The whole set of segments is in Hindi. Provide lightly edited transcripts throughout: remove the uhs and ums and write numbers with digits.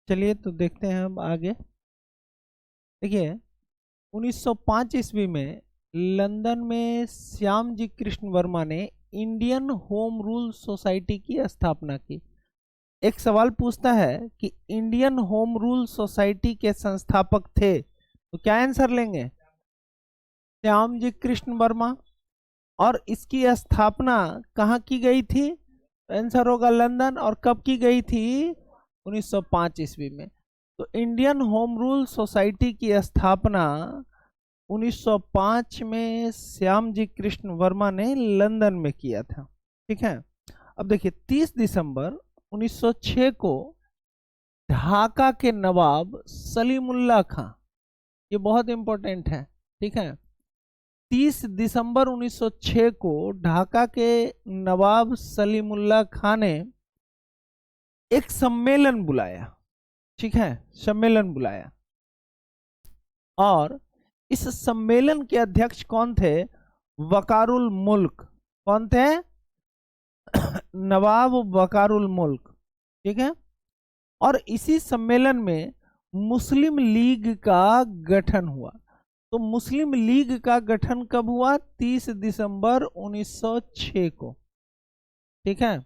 चलिए तो देखते हैं अब आगे। देखिए 1905 ईस्वी में लंदन में श्याम जी कृष्ण वर्मा ने इंडियन होम रूल सोसाइटी की स्थापना की। एक सवाल पूछता है कि इंडियन होम रूल सोसाइटी के संस्थापक थे, तो क्या आंसर लेंगे? श्याम जी कृष्ण वर्मा। और इसकी स्थापना कहाँ की गई थी? आंसर होगा लंदन। और कब की गई थी? 1905 ईस्वी में। तो इंडियन होम रूल सोसाइटी की स्थापना 1905 में श्याम जी कृष्ण वर्मा ने लंदन में किया था। ठीक है। अब देखिए 30 दिसंबर 1906 को ढाका के नवाब सलीमुल्लाह खां, ये बहुत इंपॉर्टेंट है, ठीक है, 30 दिसंबर 1906 को ढाका के नवाब सलीमुल्लाह खां ने एक सम्मेलन बुलाया। ठीक है, सम्मेलन बुलाया। और इस सम्मेलन के अध्यक्ष कौन थे? वकारुल मुल्क। कौन थे? नवाब वकारुल मुल्क। ठीक है। और इसी सम्मेलन में मुस्लिम लीग का गठन हुआ। तो मुस्लिम लीग का गठन कब हुआ? 30 दिसंबर 1906 को। ठीक है।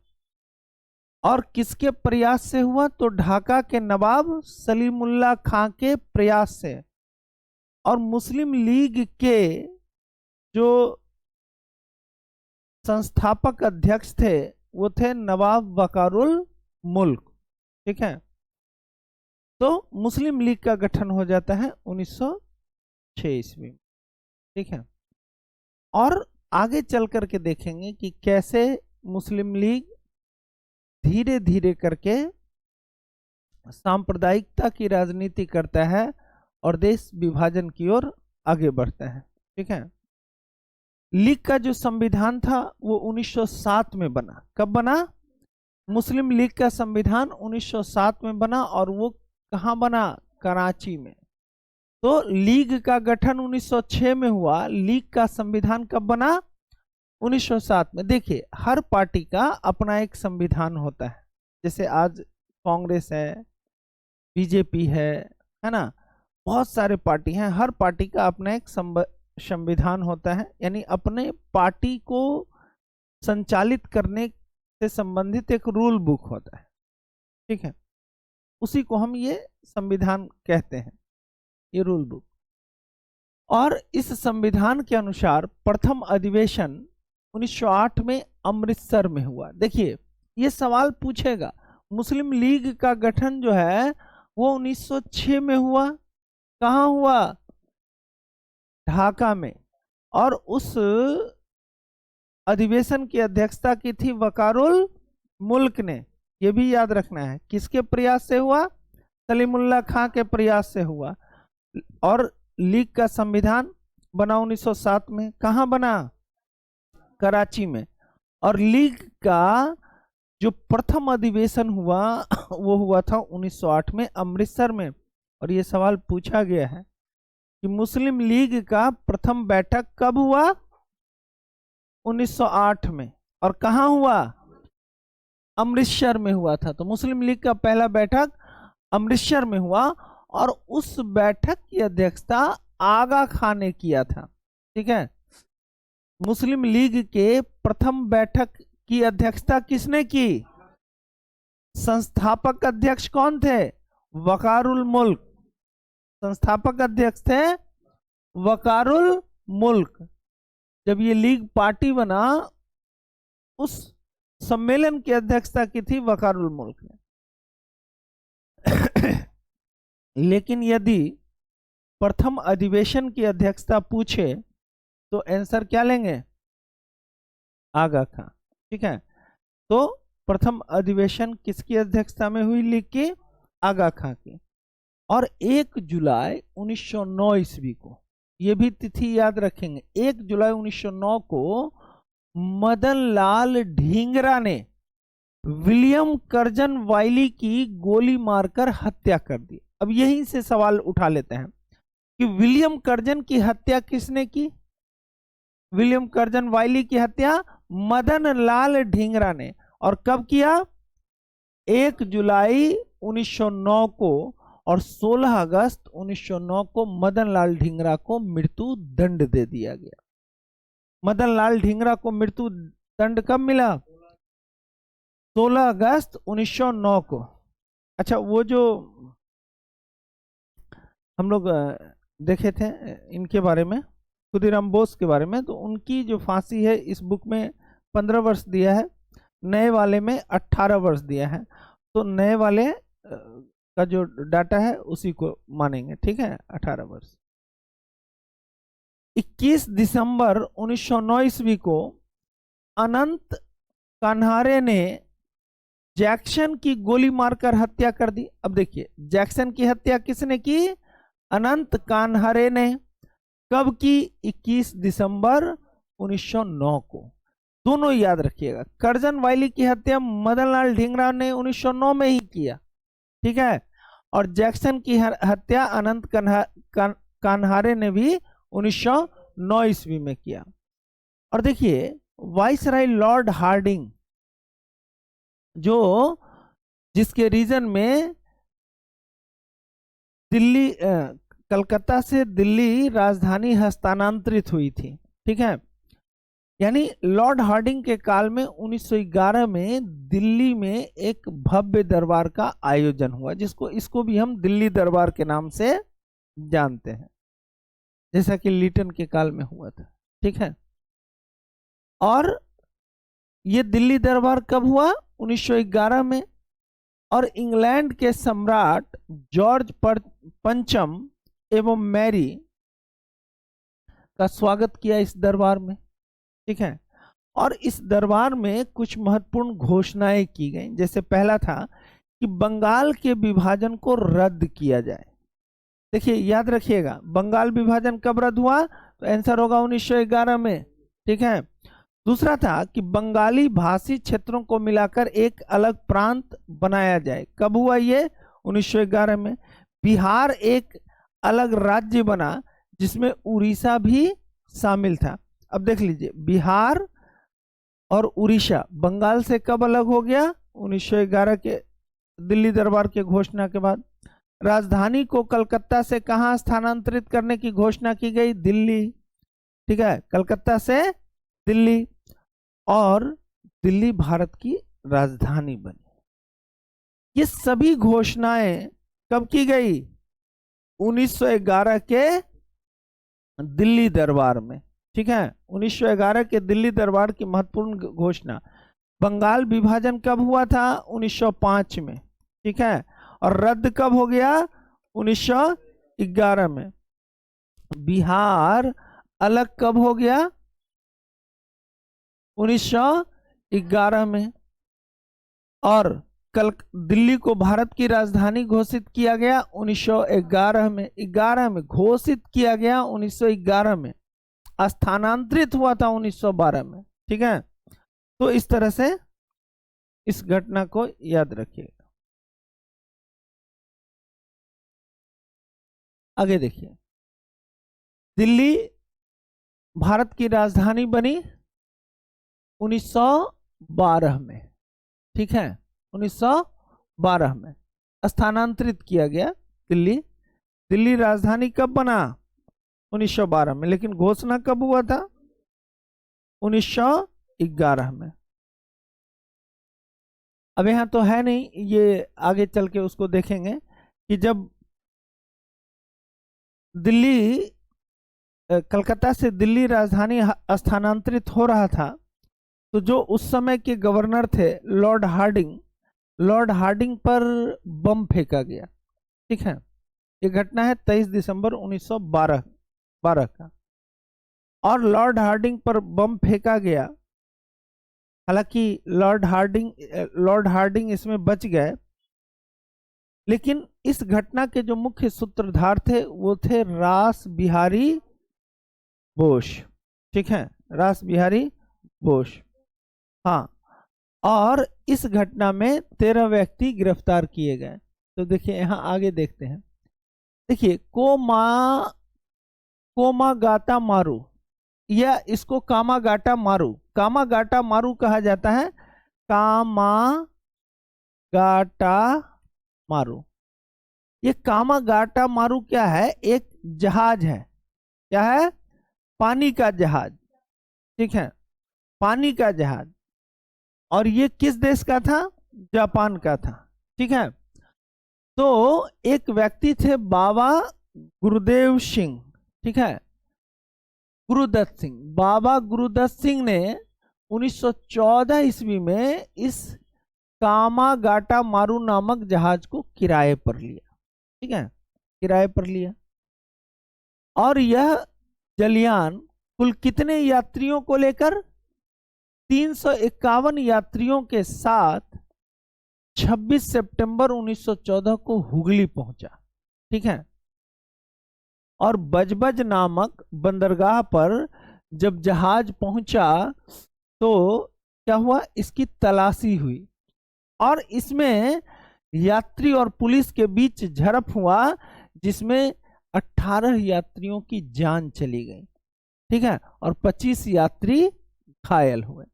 और किसके प्रयास से हुआ? तो ढाका के नवाब सलीमुल्लाह खां के प्रयास से। और मुस्लिम लीग के जो संस्थापक अध्यक्ष थे वो थे नवाब वकारुल मुल्क। ठीक है। तो मुस्लिम लीग का गठन हो जाता है 1906 ईस्वी में। ठीक है। और आगे चल करके देखेंगे कि कैसे मुस्लिम लीग धीरे धीरे करके सांप्रदायिकता की राजनीति करता है और देश विभाजन की ओर आगे बढ़ता है। ठीक है। लीग का जो संविधान था वो 1907 में बना। कब बना? मुस्लिम लीग का संविधान 1907 में बना। और वो कहाँ बना? कराची में। तो लीग का गठन 1906 में हुआ। लीग का संविधान कब बना? 1907 में। देखिए हर पार्टी का अपना एक संविधान होता है। जैसे आज कांग्रेस है, बीजेपी है ना, बहुत सारे पार्टी हैं। हर पार्टी का अपना एक संविधान होता है, यानी अपने पार्टी को संचालित करने से संबंधित एक रूल बुक होता है। ठीक है। उसी को हम ये संविधान कहते हैं, ये रूल बुक। और इस संविधान के अनुसार प्रथम अधिवेशन 1908 में अमृतसर में हुआ। देखिए ये सवाल पूछेगा, मुस्लिम लीग का गठन जो है वो 1906 में हुआ। कहाँ हुआ? ढाका में। और उस अधिवेशन की अध्यक्षता की थी वकारुल मुल्क ने। यह भी याद रखना है। किसके प्रयास से हुआ? सलीमुल्लाह खां के प्रयास से हुआ। और लीग का संविधान बना 1907 में। कहाँ बना? कराची में। और लीग का जो प्रथम अधिवेशन हुआ वो हुआ था 1908 में अमृतसर में। और ये सवाल पूछा गया है कि मुस्लिम लीग का प्रथम बैठक कब हुआ? 1908 में। और कहाँ हुआ? अमृतसर में हुआ था। तो मुस्लिम लीग का पहला बैठक अमृतसर में हुआ। और उस बैठक की अध्यक्षता आगा खां ने किया था। ठीक है। मुस्लिम लीग के प्रथम बैठक की अध्यक्षता किसने की? संस्थापक अध्यक्ष कौन थे? वकारुल मुल्क। संस्थापक अध्यक्ष थे वकारुल मुल्क। जब ये लीग पार्टी बना उस सम्मेलन की अध्यक्षता की थी वकारुल मुल्क ने। लेकिन यदि प्रथम अधिवेशन की अध्यक्षता पूछे तो आंसर क्या लेंगे? आगा खां। ठीक है। तो प्रथम अधिवेशन किसकी अध्यक्षता में हुई? लीग की, आगा खां की। और 1 जुलाई 1909 ईस्वी को, ये भी तिथि याद रखेंगे, 1 जुलाई 1909 को मदन लाल ढींगरा ने विलियम कर्जन वाइली की गोली मारकर हत्या कर दी। अब यहीं से सवाल उठा लेते हैं कि विलियम कर्जन की हत्या किसने की? विलियम कर्जन वाइली की हत्या मदन लाल ढींगरा ने। और कब किया? 1 जुलाई 1909 को और 16 अगस्त 1909 को मदन लाल ढींगरा को मृत्यु दंड दे दिया गया। मदन लाल ढींगरा को मृत्यु दंड कब मिला? 16 अगस्त 1909 को। अच्छा, वो जो हम लोग देखे थे इनके बारे में, खुदीराम बोस के बारे में, तो उनकी जो फांसी है इस बुक में 15 वर्ष दिया है, नए वाले में 18 वर्ष दिया है। तो नए वाले का जो डाटा है उसी को मानेंगे, ठीक है, 18 वर्ष। 21 दिसंबर 1909 ईस्वी को अनंत कान्हारे ने जैक्सन की गोली मारकर हत्या कर दी। अब देखिए, जैक्सन की हत्या किसने की? अनंत कान्हारे ने। कब की? 21 दिसंबर 1909 को। दोनों याद रखिएगा, करजन वायली की हत्या मदन लाल ढींगरा ने 1909 में ही किया, ठीक है, और जैक्सन की हत्या अनंत कान्हारे ने भी 1909 ईस्वी में किया। और देखिए, वाइसराय लॉर्ड हार्डिंग, जो जिसके रीजन में दिल्ली कलकत्ता से दिल्ली राजधानी हस्तांतरित हुई थी, ठीक है, यानी लॉर्ड हार्डिंग के काल में 1911 में दिल्ली में एक भव्य दरबार का आयोजन हुआ, इसको भी हम दिल्ली दरबार के नाम से जानते हैं, जैसा कि लिटन के काल में हुआ था, ठीक है। और ये दिल्ली दरबार कब हुआ? 1911 में। और इंग्लैंड के सम्राट जॉर्ज पंचम एवं मैरी का स्वागत किया इस दरबार में, ठीक है। और इस दरबार में कुछ महत्वपूर्ण घोषणाएं की गई, जैसे पहला था कि बंगाल के विभाजन को रद्द किया जाए। देखिए, याद रखिएगा, बंगाल विभाजन कब रद्द हुआ? तो आंसर होगा 1911 में, ठीक है। दूसरा था कि बंगाली भाषी क्षेत्रों को मिलाकर एक अलग प्रांत बनाया जाए। कब हुआ ये? 1911 में। बिहार एक अलग राज्य बना जिसमें उड़ीसा भी शामिल था। अब देख लीजिए, बिहार और उड़ीसा बंगाल से कब अलग हो गया? 1911 के दिल्ली दरबार के घोषणा के बाद। राजधानी को कलकत्ता से कहां स्थानांतरित करने की घोषणा की गई? दिल्ली, ठीक है, कलकत्ता से दिल्ली। और दिल्ली भारत की राजधानी बनी। ये सभी घोषणाएं कब की गई? 1911 के दिल्ली दरबार में, ठीक है, 1911 के दिल्ली दरबार की महत्वपूर्ण घोषणा। बंगाल विभाजन कब हुआ था? 1905 में, ठीक है, और रद्द कब हो गया? 1911 में। बिहार अलग कब हो गया? 1911 में। और दिल्ली को भारत की राजधानी घोषित किया गया 1911 में। 11 में घोषित किया गया, 1911 में स्थानांतरित हुआ था 1912 में, ठीक है। तो इस तरह से इस घटना को याद रखिएगा। आगे देखिए, दिल्ली भारत की राजधानी बनी 1912 में, ठीक है, 1912 में स्थानांतरित किया गया दिल्ली। दिल्ली राजधानी कब बना? 1912 में, लेकिन घोषणा कब हुआ था? 1911 में। अब यहां तो है नहीं, ये आगे चल के उसको देखेंगे कि जब दिल्ली कलकत्ता से दिल्ली राजधानी स्थानांतरित हो रहा था, तो जो उस समय के गवर्नर थे लॉर्ड हार्डिंग पर बम फेंका गया, ठीक है। ये घटना है 23 दिसंबर 1912 का। और लॉर्ड हार्डिंग पर बम फेंका गया। हालांकि लॉर्ड हार्डिंग इसमें बच गए, लेकिन इस घटना के जो मुख्य सूत्रधार थे वो थे रास बिहारी बोस, ठीक है, रास बिहारी बोस, हाँ। और इस घटना में 13 व्यक्ति गिरफ्तार किए गए। तो देखिए, यहां आगे देखते हैं। देखिए, कोमागाटा मारू, या इसको कामागाटा मारू कहा जाता है। कामागाटा मारू। ये कामागाटा मारू क्या है? एक जहाज है। क्या है? पानी का जहाज। ठीक है, पानी का जहाज। और ये किस देश का था? जापान का था। ठीक है, तो एक व्यक्ति थे बाबा गुरुदेव सिंह। ठीक है, गुरुदत्त सिंह। बाबा गुरुदत्त सिंह ने 1914 ईस्वी में इस कामागाटा मारू नामक जहाज को किराए पर लिया। ठीक है, किराए पर लिया। और यह जलयान कुल कितने यात्रियों को लेकर? 351 यात्रियों के साथ 26 सितंबर 1914 को हुगली पहुंचा। ठीक है, और बजबज नामक बंदरगाह पर जब जहाज पहुंचा तो क्या हुआ? इसकी तलाशी हुई और इसमें यात्री और पुलिस के बीच झड़प हुआ, जिसमें 18 यात्रियों की जान चली गई। ठीक है, और 25 यात्री घायल हुए।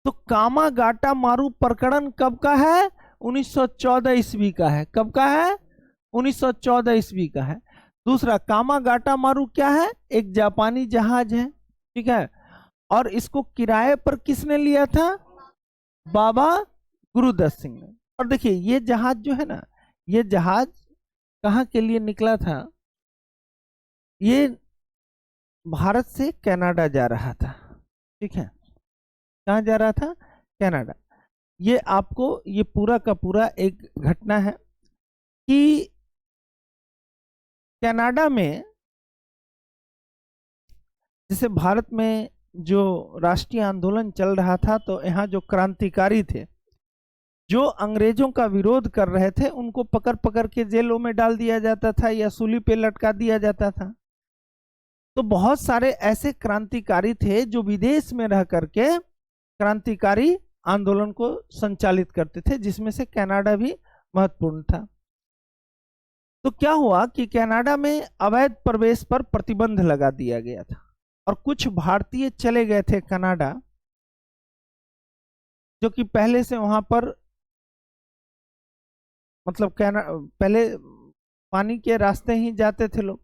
तो कामागाटा मारू प्रकरण कब का है? 1914 ईस्वी का है। कब का है? 1914 ईस्वी का है। दूसरा, कामागाटा मारू क्या है? एक जापानी जहाज है। ठीक है, और इसको किराए पर किसने लिया था? बाबा गुरुदत्त सिंह ने। और देखिए, ये जहाज जो है ना, ये जहाज कहाँ के लिए निकला था? ये भारत से कनाडा जा रहा था। ठीक है, कहाँ जा रहा था? कनाडा। ये आपको ये पूरा का पूरा एक घटना है कि कनाडा में, जैसे भारत में जो राष्ट्रीय आंदोलन चल रहा था, तो यहाँ जो क्रांतिकारी थे, जो अंग्रेजों का विरोध कर रहे थे, उनको पकड़ पकड़ के जेलों में डाल दिया जाता था या सूली पे लटका दिया जाता था। तो बहुत सारे ऐसे क्रांतिकारी थे जो विदेश में रह करके क्रांतिकारी आंदोलन को संचालित करते थे, जिसमें से कनाडा भी महत्वपूर्ण था। तो क्या हुआ कि कनाडा में अवैध प्रवेश पर प्रतिबंध लगा दिया गया था और कुछ भारतीय चले गए थे कनाडा, जो कि पहले से वहां पर मतलब पहले पानी के रास्ते ही जाते थे लोग।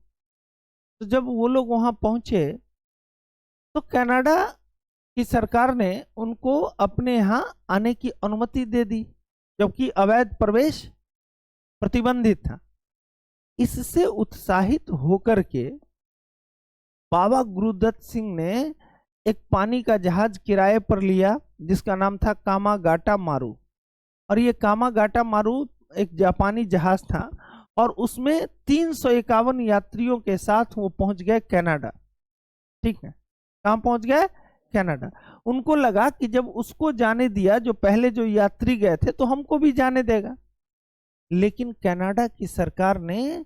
तो जब वो लोग वहां पहुंचे तो कनाडा की सरकार ने उनको अपने यहाँ आने की अनुमति दे दी, जबकि अवैध प्रवेश प्रतिबंधित था। इससे उत्साहित होकर के बाबा गुरुदत्त सिंह ने एक पानी का जहाज किराए पर लिया, जिसका नाम था कामागाटा मारू। और ये कामागाटा मारू एक जापानी जहाज था और उसमें 351 यात्रियों के साथ वो पहुंच गए कनाडा। ठीक है, कहाँ पहुंच गए? कनाडा। उनको लगा कि जब उसको जाने दिया, जो पहले जो यात्री गए थे, तो हमको भी जाने देगा। लेकिन कनाडा की सरकार ने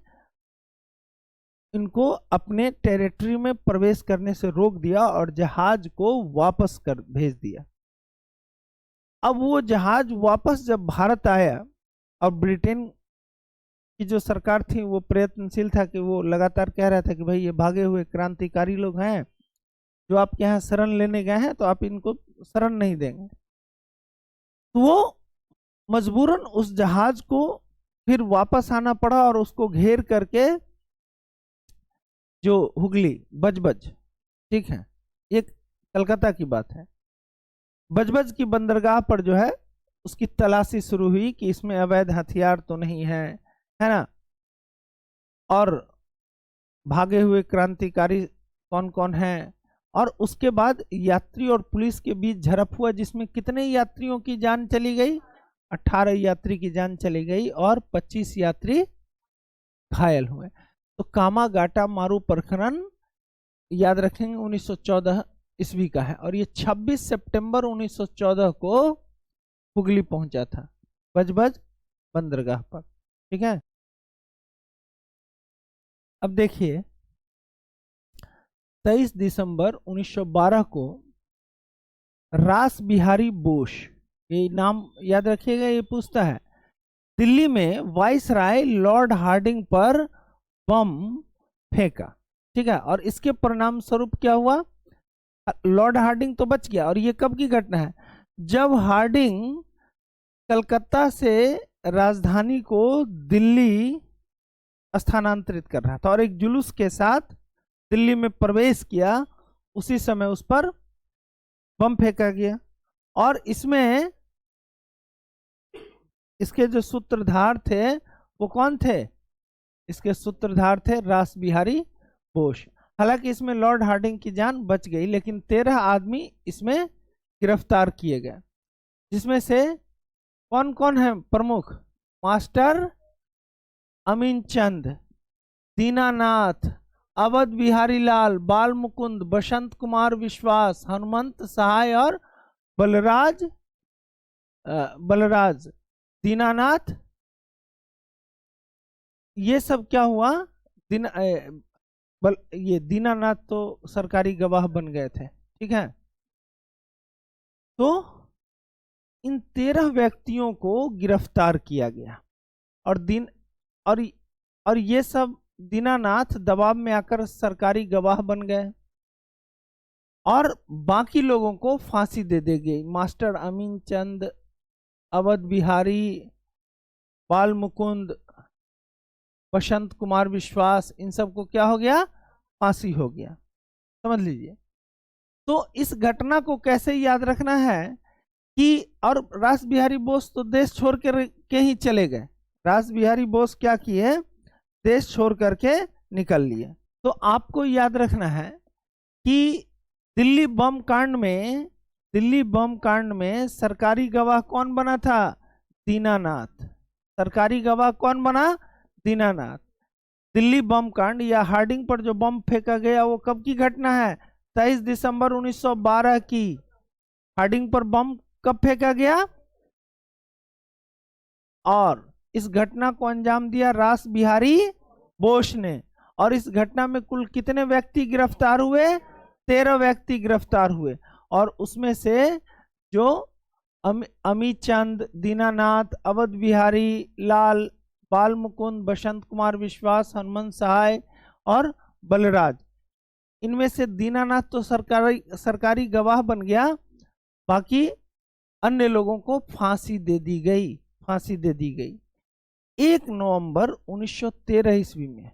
इनको अपने टेरिटरी में प्रवेश करने से रोक दिया और जहाज को वापस कर भेज दिया। अब वो जहाज वापस जब भारत आया और ब्रिटेन की जो सरकार थी वो प्रयत्नशील था कि वो लगातार कह रहा था कि भाई ये भागे हुए क्रांतिकारी लोग हैं, जो आपके यहाँ शरण लेने गए हैं, तो आप इनको शरण नहीं देंगे। तो वो मजबूरन उस जहाज को फिर वापस आना पड़ा और उसको घेर करके जो हुगली बजबज, ठीक है, ये कलकत्ता की बात है, बजबज की बंदरगाह पर जो है उसकी तलाशी शुरू हुई कि इसमें अवैध हथियार तो नहीं है ना, और भागे हुए क्रांतिकारी कौन कौन हैं। और उसके बाद यात्री और पुलिस के बीच झड़प हुआ, जिसमें कितने यात्रियों की जान चली गई? 18 यात्री की जान चली गई और 25 यात्री घायल हुए। तो कामागाटा मारू प्रकरण याद रखेंगे 1914 ईस्वी का है और ये 26 सितंबर 1914 को हुगली पहुंचा था, बजबज बंदरगाह पर। ठीक है, अब देखिए 23 दिसंबर 1912 को रास बिहारी बोस, ये नाम याद रखिएगा, ये पूछता है, दिल्ली में वाइसराय लॉर्ड हार्डिंग पर बम फेंका। ठीक है, और इसके परिणाम स्वरूप क्या हुआ? लॉर्ड हार्डिंग तो बच गया। और ये कब की घटना है? जब हार्डिंग कलकत्ता से राजधानी को दिल्ली स्थानांतरित कर रहा था और एक जुलूस के साथ दिल्ली में प्रवेश किया, उसी समय उस पर बम फेंका गया। और इसमें इसके जो सूत्रधार थे वो कौन थे? इसके सूत्रधार थे रास बिहारी बोस। हालांकि इसमें लॉर्ड हार्डिंग की जान बच गई, लेकिन 13 आदमी इसमें गिरफ्तार किए गए, जिसमें से कौन कौन है प्रमुख? मास्टर अमीनचंद, दीनानाथ, अवध बिहारी लाल, बाल मुकुंद, बसंत कुमार विश्वास, हनुमंत सहाय और बलराज। दीनानाथ, ये सब क्या हुआ? ये दीनानाथ तो सरकारी गवाह बन गए थे, ठीक है। तो इन 13 व्यक्तियों को गिरफ्तार किया गया और ये सब दीनानाथ दबाव में आकर सरकारी गवाह बन गए और बाकी लोगों को फांसी दे दी गई। मास्टर अमीन चंद, अवध बिहारी, बाल मुकुंद, बसंत कुमार विश्वास, इन सबको क्या हो गया? फांसी हो गया। समझ लीजिए। तो इस घटना को कैसे याद रखना है कि और रास बिहारी बोस तो देश छोड़ के ही चले गए। रास बिहारी बोस क्या किए? देश छोड़ करके निकल लिए। तो आपको याद रखना है कि दिल्ली बम कांड में सरकारी गवाह कौन बना था? दीनानाथ। सरकारी गवाह कौन बना? दीनानाथ। दिल्ली बम कांड या हार्डिंग पर जो बम फेंका गया वो कब की घटना है? 23 दिसंबर 1912 की। हार्डिंग पर बम कब फेंका गया? और इस घटना को अंजाम दिया रास बिहारी बोस ने। और इस घटना में कुल कितने व्यक्ति गिरफ्तार हुए? 13 व्यक्ति गिरफ्तार हुए। और उसमें से जो अमीचंद, दीनानाथ, अवध बिहारी लाल, बाल मुकुंद, बसंत कुमार विश्वास, हनुमंत सहाय और बलराज, इनमें से दीनानाथ तो सरकारी गवाह बन गया, बाकी अन्य लोगों को फांसी दे दी गई। 1 नवंबर 1913 ईस्वी में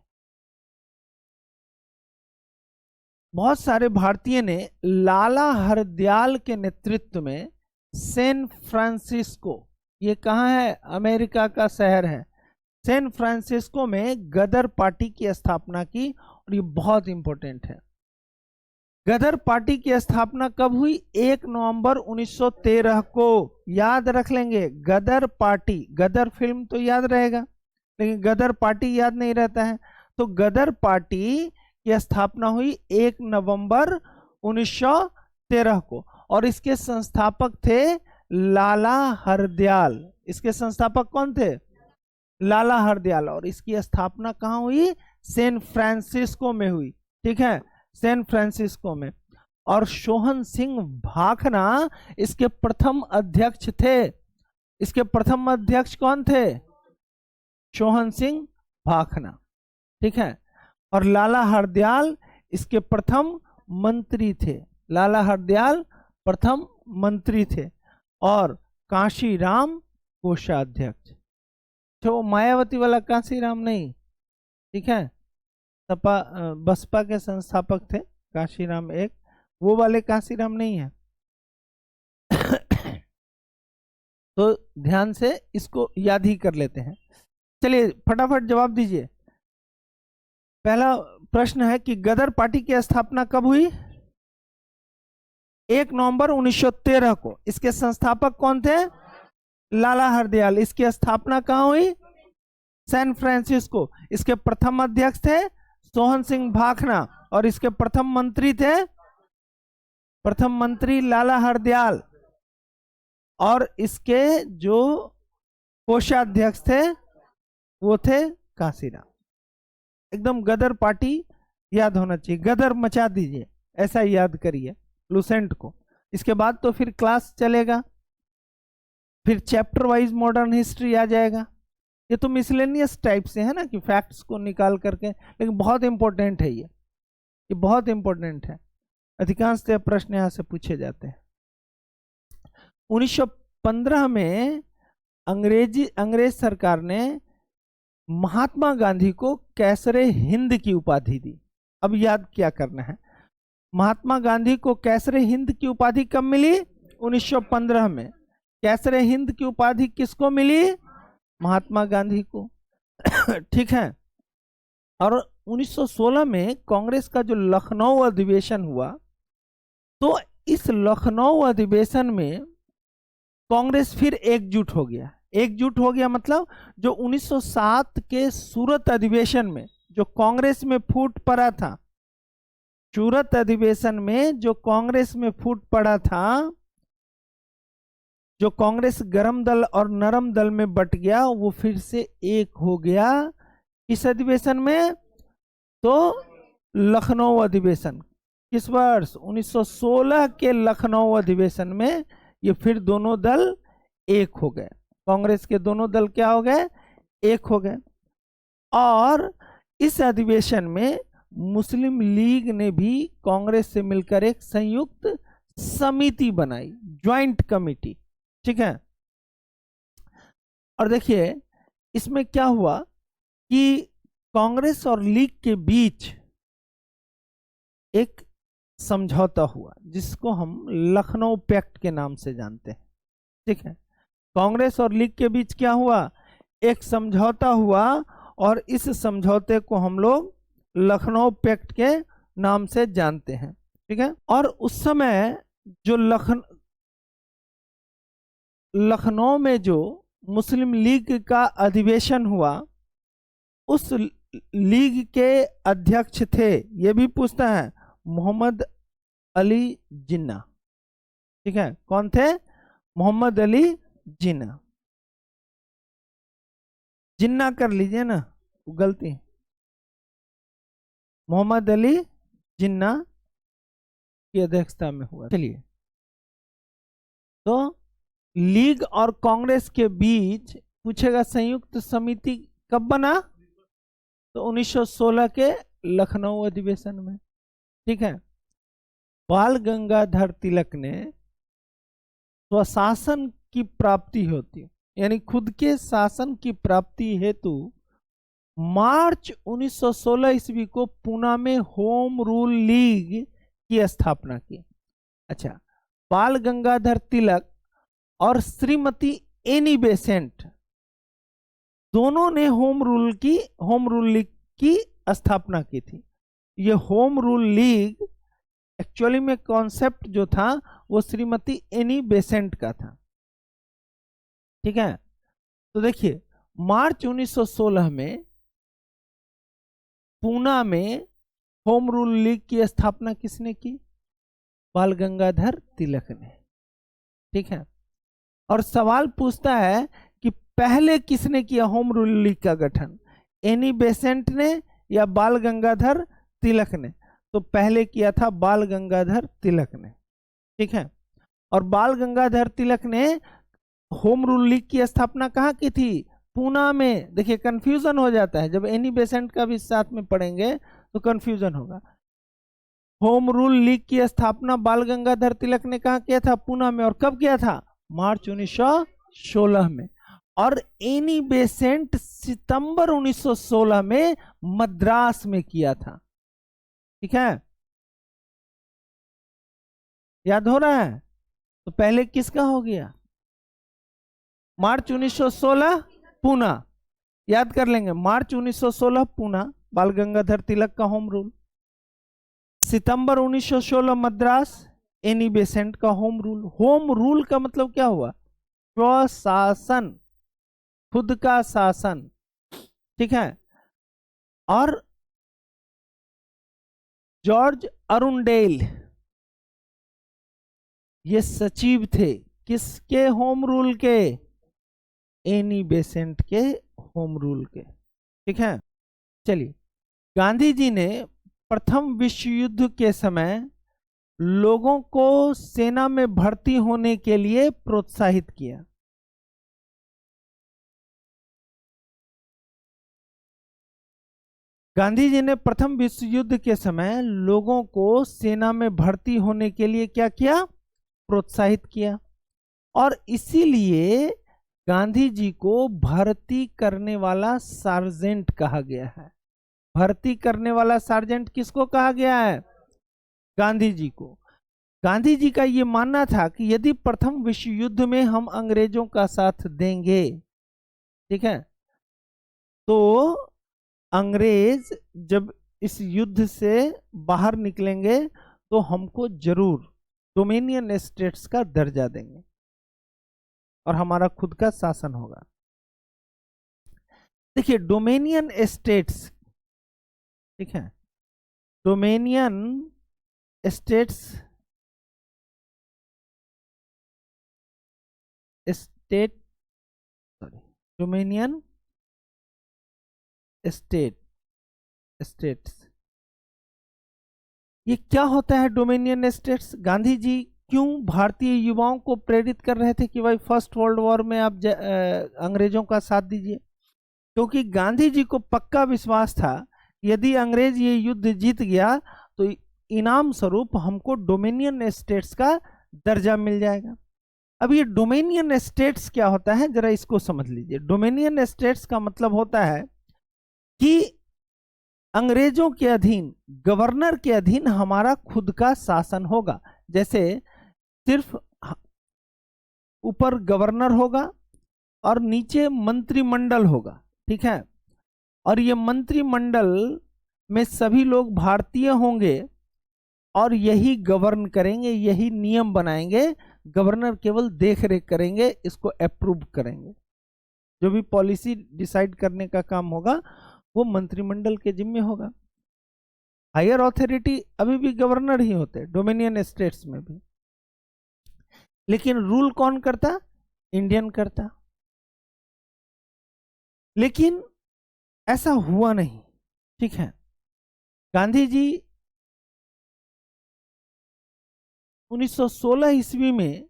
बहुत सारे भारतीय ने लाला हरदयाल के नेतृत्व में सैन फ्रांसिस्को, ये कहाँ है? अमेरिका का शहर है, सैन फ्रांसिस्को में गदर पार्टी की स्थापना की। और ये बहुत इंपॉर्टेंट है। गदर पार्टी की स्थापना कब हुई? 1 नवंबर 1913 को। याद रख लेंगे गदर पार्टी। गदर फिल्म तो याद रहेगा, लेकिन गदर पार्टी याद नहीं रहता है। तो गदर पार्टी की स्थापना हुई 1 नवंबर 1913 को और इसके संस्थापक थे लाला हरदयाल। इसके संस्थापक कौन थे? लाला हरदयाल। और इसकी स्थापना कहाँ हुई? सैन फ्रांसिस्को में हुई, ठीक है, सैन फ्रांसिस्को में। और सोहन सिंह भाखना इसके प्रथम अध्यक्ष थे। इसके प्रथम अध्यक्ष कौन थे? सोहन सिंह भाखना, ठीक है। और लाला हरदयाल इसके प्रथम मंत्री थे। लाला हरदयाल प्रथम मंत्री थे। और कांशीराम कोषाध्यक्ष। तो वो मायावती वाला कांशीराम नहीं, ठीक है, बसपा के संस्थापक थे कांशीराम एक, वो वाले कांशीराम नहीं है। तो ध्यान से इसको याद ही कर लेते हैं। चलिए फटाफट जवाब दीजिए। पहला प्रश्न है कि गदर पार्टी की स्थापना कब हुई? 1 नवंबर 1913 को। इसके संस्थापक कौन थे? लाला हरदयाल। इसकी स्थापना कहाँ हुई? San Francisco. इसके प्रथम अध्यक्ष थे सोहन सिंह भाखना और इसके प्रथम मंत्री लाला हरदयाल। और इसके जो कोषाध्यक्ष थे वो थे कांशीराम। एकदम गदर पार्टी याद होना चाहिए। गदर मचा दीजिए, ऐसा याद करिए लुसेंट को। इसके बाद तो फिर क्लास चलेगा, फिर चैप्टर वाइज मॉडर्न हिस्ट्री आ जाएगा। ये तो मिसलेनियस टाइप से है ना, कि फैक्ट्स को निकाल करके, लेकिन बहुत इंपॉर्टेंट है ये बहुत इंपॉर्टेंट है। अधिकांश प्रश्न यहाँ से पूछे जाते हैं। 1915 में अंग्रेज सरकार ने महात्मा गांधी को कैसरे हिंद की उपाधि दी। अब याद क्या करना है, महात्मा गांधी को कैसरे हिंद की उपाधि कब मिली? 1915 में। कैसरे हिंद की उपाधि किसको मिली? महात्मा गांधी को। ठीक है। और 1916 में कांग्रेस का जो लखनऊ अधिवेशन हुआ, तो इस लखनऊ अधिवेशन में कांग्रेस फिर एकजुट हो गया। एकजुट हो गया मतलब जो 1907 के सूरत अधिवेशन में जो कांग्रेस में फूट पड़ा था, सूरत अधिवेशन में जो कांग्रेस में फूट पड़ा था, जो कांग्रेस गरम दल और नरम दल में बट गया, वो फिर से एक हो गया। इस अधिवेशन में तो लखनऊ अधिवेशन, किस वर्ष? 1916 के लखनऊ अधिवेशन में ये फिर दोनों दल एक हो गए। कांग्रेस के दोनों दल क्या हो गए? एक हो गए। और इस अधिवेशन में मुस्लिम लीग ने भी कांग्रेस से मिलकर एक संयुक्त समिति बनाई, ज्वाइंट कमिटी। ठीक है। और देखिए इसमें क्या हुआ कि कांग्रेस और लीग के बीच एक समझौता हुआ जिसको हम लखनऊ पैक्ट के नाम से जानते हैं। ठीक है। कांग्रेस और लीग के बीच क्या हुआ? एक समझौता हुआ और इस समझौते को हम लोग लखनऊ पैक्ट के नाम से जानते हैं। ठीक है। और उस समय जो लखनऊ में जो मुस्लिम लीग का अधिवेशन हुआ, उस लीग के अध्यक्ष थे, ये भी पूछता है, मोहम्मद अली जिन्ना। ठीक है। कौन थे? मोहम्मद अली जिन्ना। जिन्ना कर लीजिए ना, गलती। मोहम्मद अली जिन्ना की अध्यक्षता में हुआ। चलिए, तो लीग और कांग्रेस के बीच पूछेगा संयुक्त समिति कब बना? तो 1916 के लखनऊ अधिवेशन में। ठीक है। बाल गंगाधर तिलक ने स्वशासन की प्राप्ति होती, यानी खुद के शासन की प्राप्ति हेतु मार्च 1916 ईस्वी को पूना में होम रूल लीग की स्थापना की। अच्छा, बाल गंगाधर तिलक और श्रीमती एनी बेसेंट दोनों ने होम रूल लीग की स्थापना की थी। ये होम रूल लीग एक्चुअली में कॉन्सेप्ट जो था वो श्रीमती एनी बेसेंट का था। ठीक है। तो देखिए, मार्च 1916 में पूना में होम रूल लीग की स्थापना किसने की? बाल गंगाधर तिलक ने। ठीक है। और सवाल पूछता है कि पहले किसने किया होम रूल लीग का गठन, एनी बेसेंट ने या बाल गंगाधर तिलक ने? तो पहले किया था बाल गंगाधर तिलक ने। ठीक है। और बाल गंगाधर तिलक ने होम रूल लीग की स्थापना कहाँ की थी? पूना में। देखिए कंफ्यूजन हो जाता है, जब एनी बेसेंट का भी साथ में पढ़ेंगे तो कंफ्यूजन होगा। होम रूल लीग की स्थापना बाल गंगाधर तिलक ने कहाँ किया था? पूना में। और कब किया था? मार्च 1916 में। और एनी बेसेंट सितंबर 1916 में मद्रास में किया था। ठीक है, याद हो रहा है? तो पहले किसका हो गया? मार्च 1916 पूना। याद कर लेंगे, मार्च 1916 पूना, बाल गंगाधर तिलक का होम रूल। सितंबर 1916 मद्रास, एनी बेसेंट का होम रूल। होम रूल का मतलब क्या हुआ? स्वशासन, खुद का शासन। ठीक है। और जॉर्ज अरुंडेल ये सचिव थे किसके होम रूल के? एनी बेसेंट के होम रूल के। ठीक है। चलिए, गांधी जी ने प्रथम विश्व युद्ध के समय लोगों को सेना में भर्ती होने के लिए प्रोत्साहित किया। गांधी जी ने प्रथम विश्व युद्ध के समय लोगों को सेना में भर्ती होने के लिए क्या किया? प्रोत्साहित किया। और इसीलिए गांधी जी को भर्ती करने वाला सार्जेंट कहा गया है। भर्ती करने वाला सार्जेंट किसको कहा गया है? गांधी जी को। गांधी जी का यह मानना था कि यदि प्रथम विश्व युद्ध में हम अंग्रेजों का साथ देंगे, ठीक है, तो अंग्रेज जब इस युद्ध से बाहर निकलेंगे तो हमको जरूर डोमिनियन स्टेट्स का दर्जा देंगे और हमारा खुद का शासन होगा। देखिए, डोमिनियन स्टेट्स, ठीक है, dominion states, state, sorry, dominion state, states, ये क्या होता है डोमिनियन स्टेट्स? गांधी जी क्यों भारतीय युवाओं को प्रेरित कर रहे थे कि भाई फर्स्ट वर्ल्ड वॉर में आप अंग्रेजों का साथ दीजिए? क्योंकि गांधी जी को पक्का विश्वास था यदि अंग्रेज ये युद्ध जीत गया तो इनाम स्वरूप हमको डोमिनियन स्टेट्स का दर्जा मिल जाएगा। अब ये डोमिनियन स्टेट्स क्या होता है, जरा इसको समझ लीजिए। डोमिनियन स्टेट्स का मतलब होता है कि अंग्रेजों के अधीन, गवर्नर के अधीन हमारा खुद का शासन होगा। जैसे सिर्फ ऊपर गवर्नर होगा और नीचे मंत्रिमंडल होगा, ठीक है, और ये मंत्रिमंडल में सभी लोग भारतीय होंगे और यही गवर्न करेंगे, यही नियम बनाएंगे। गवर्नर केवल देख रेख करेंगे, इसको अप्रूव करेंगे। जो भी पॉलिसी डिसाइड करने का काम होगा वो मंत्रिमंडल के जिम्मे होगा। हायर अथॉरिटी अभी भी गवर्नर ही होते हैं डोमिनियन स्टेट्स में भी, लेकिन रूल कौन करता? इंडियन करता। लेकिन ऐसा हुआ नहीं, ठीक है। गांधी जी 1916 ईस्वी में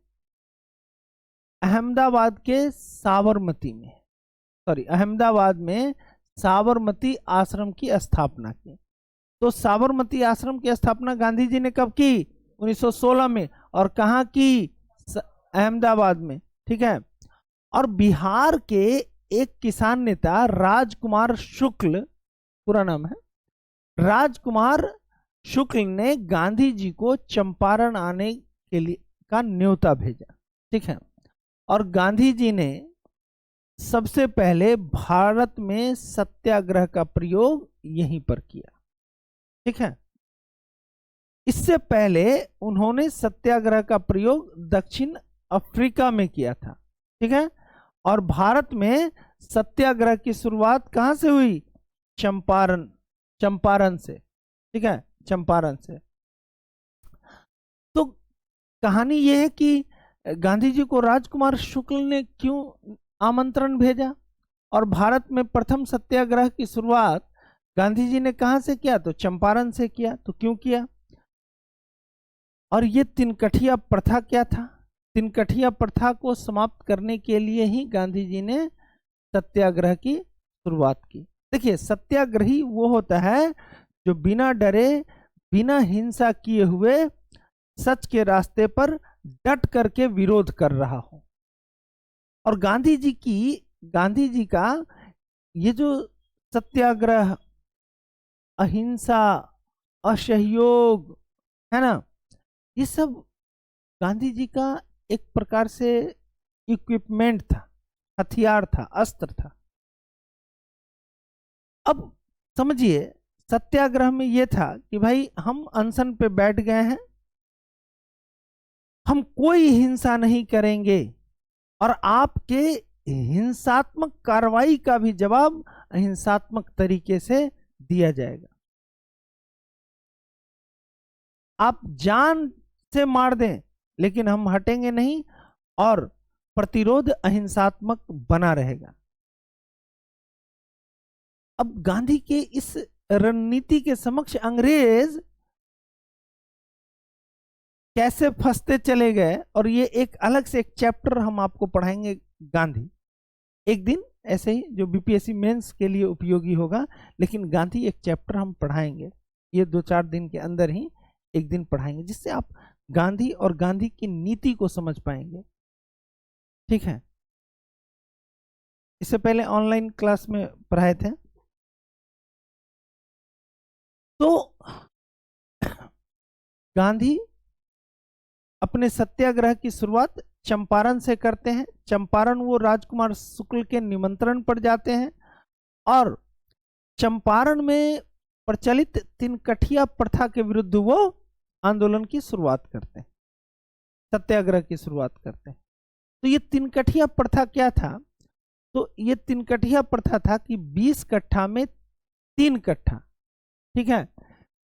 अहमदाबाद के साबरमती में, सॉरी, अहमदाबाद में साबरमती आश्रम की स्थापना की। तो साबरमती आश्रम की स्थापना गांधी जी ने कब की? 1916 में। और कहाँ की? अहमदाबाद में, ठीक है। और बिहार के एक किसान नेता राजकुमार शुक्ल, पूरा नाम है राजकुमार शुक्ल, ने गांधी जी को चंपारण आने के लिए का न्योता भेजा, ठीक है। और गांधी जी ने सबसे पहले भारत में सत्याग्रह का प्रयोग यहीं पर किया, ठीक है। इससे पहले उन्होंने सत्याग्रह का प्रयोग दक्षिण अफ्रीका में किया था, ठीक है। और भारत में सत्याग्रह की शुरुआत कहां से हुई? चंपारण, चंपारण से, ठीक है, चंपारण से। तो कहानी यह है कि गांधी जी को राजकुमार शुक्ल ने क्यों आमंत्रण भेजा और भारत में प्रथम सत्याग्रह की शुरुआत गांधी जी ने कहां से किया? तो चंपारण से किया। तो क्यों किया? और ये तिनकठिया प्रथा क्या था? तिनकठिया प्रथा को समाप्त करने के लिए ही गांधी जी ने सत्याग्रह की शुरुआत की। देखिए, सत्याग्रही वो होता है जो बिना डरे, बिना हिंसा किए हुए सच के रास्ते पर डट करके विरोध कर रहा हो। और गांधी जी का ये जो सत्याग्रह, अहिंसा, असहयोग, है ना, ये सब गांधी जी का एक प्रकार से इक्विपमेंट था, हथियार था, अस्त्र था। अब समझिए, सत्याग्रह में यह था कि भाई हम अनशन पे बैठ गए हैं, हम कोई हिंसा नहीं करेंगे और आपके हिंसात्मक कार्रवाई का भी जवाब अहिंसात्मक तरीके से दिया जाएगा। आप जान से मार दें लेकिन हम हटेंगे नहीं और प्रतिरोध अहिंसात्मक बना रहेगा। अब गांधी के इस रणनीति के समक्ष अंग्रेज कैसे फंसते चले गए, और ये एक अलग से एक चैप्टर हम आपको पढ़ाएंगे गांधी एक दिन, ऐसे ही जो बीपीएससी मेंस के लिए उपयोगी होगा। लेकिन गांधी एक चैप्टर हम पढ़ाएंगे, ये 2-4 दिन के अंदर ही एक दिन पढ़ाएंगे, जिससे आप गांधी और गांधी की नीति को समझ पाएंगे, ठीक है। इससे पहले ऑनलाइन क्लास में पढ़ाए थे। तो गांधी अपने सत्याग्रह की शुरुआत चंपारण से करते हैं। चंपारण वो राजकुमार शुक्ल के निमंत्रण पर जाते हैं और चंपारण में प्रचलित तिनकठिया प्रथा के विरुद्ध वो आंदोलन की शुरुआत करते हैं, सत्याग्रह की शुरुआत करते हैं। तो ये तिनकठिया प्रथा क्या था? तो ये तिनकठिया प्रथा था कि 20 कट्ठा में 3 कट्ठा, ठीक है,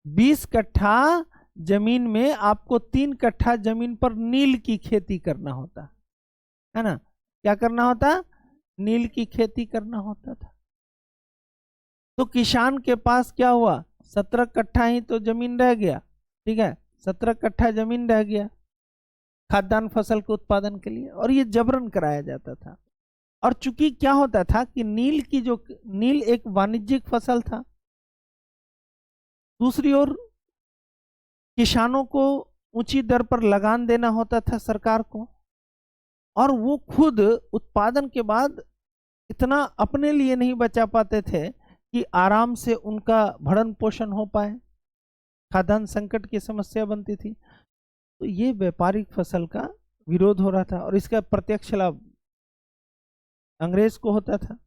20 कट्ठा जमीन में आपको 3 कट्ठा जमीन पर नील की खेती करना होता है ना। क्या करना होता? नील की खेती करना होता था। तो किसान के पास क्या हुआ? 17 कट्ठा ही तो जमीन रह गया, ठीक है, 17 कट्ठा जमीन रह गया खाद्यान्न फसल के उत्पादन के लिए, और ये जबरन कराया जाता था। और चूंकि क्या होता था कि नील एक वाणिज्यिक फसल था, दूसरी ओर किसानों को ऊंची दर पर लगान देना होता था सरकार को, और वो खुद उत्पादन के बाद इतना अपने लिए नहीं बचा पाते थे कि आराम से उनका भरण पोषण हो पाए, खाद्यान्न संकट की समस्या बनती थी। तो ये व्यापारिक फसल का विरोध हो रहा था और इसका प्रत्यक्ष लाभ अंग्रेज को होता था।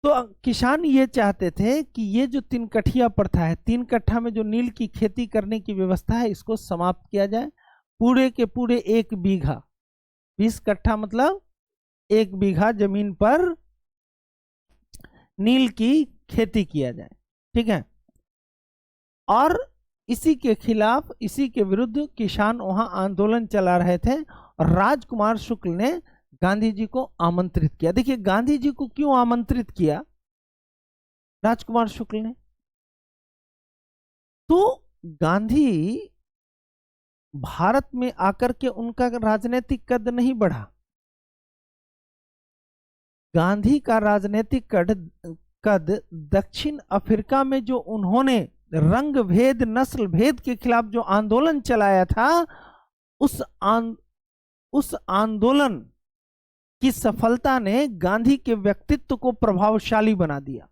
तो किसान ये चाहते थे कि ये जो 3 कठिया प्रथा है, 3 कट्ठा में जो नील की खेती करने की व्यवस्था है, इसको समाप्त किया जाए। पूरे के पूरे 1 बीघा, 20 कट्ठा मतलब 1 बीघा जमीन पर नील की खेती किया जाए, ठीक है। और इसी के खिलाफ, इसी के विरुद्ध किसान वहां आंदोलन चला रहे थे और राजकुमार शुक्ल ने गांधी जी को आमंत्रित किया। देखिए गांधी जी को क्यों आमंत्रित किया राजकुमार शुक्ल ने? तो गांधी भारत में आकर के उनका राजनीतिक कद नहीं बढ़ा। गांधी का राजनीतिक कद दक्षिण अफ्रीका में जो उन्होंने रंग भेद, नस्ल भेद के खिलाफ जो आंदोलन चलाया था, उस आंदोलन की सफलता ने गांधी के व्यक्तित्व को प्रभावशाली बना दिया।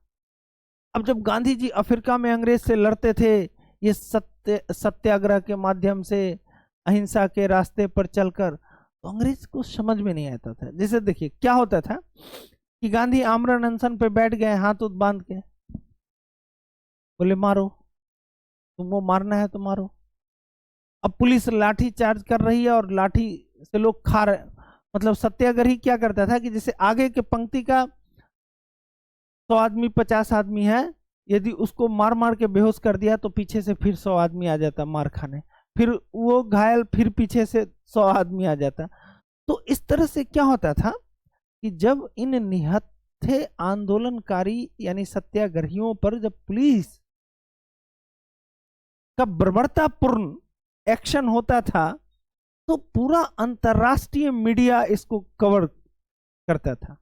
अब जब गांधी जी अफ्रीका में अंग्रेज से लड़ते थे, ये सत्याग्रह के माध्यम से, अहिंसा के रास्ते पर चलकर, तो अंग्रेज को समझ में नहीं आता था। जैसे देखिए क्या होता था कि गांधी आमरण अनशन पे बैठ गए, हाथ बांध के, बोले मारो, तुमको मारना है तो मारो। अब पुलिस लाठी चार्ज कर रही है और लाठी से लोग खा रहे, मतलब सत्याग्रही क्या करता था कि जैसे आगे के पंक्ति का 100 आदमी 50 आदमी है, यदि उसको मार मार के बेहोश कर दिया तो पीछे से फिर 100 आदमी आ जाता मार खाने, फिर वो घायल, फिर पीछे से 100 आदमी आ जाता। तो इस तरह से क्या होता था कि जब इन निहत्थे आंदोलनकारी यानी सत्याग्रहियों पर जब पुलिस का बर्बरतापूर्ण एक्शन होता था, तो पूरा अंतरराष्ट्रीय मीडिया इसको कवर करता था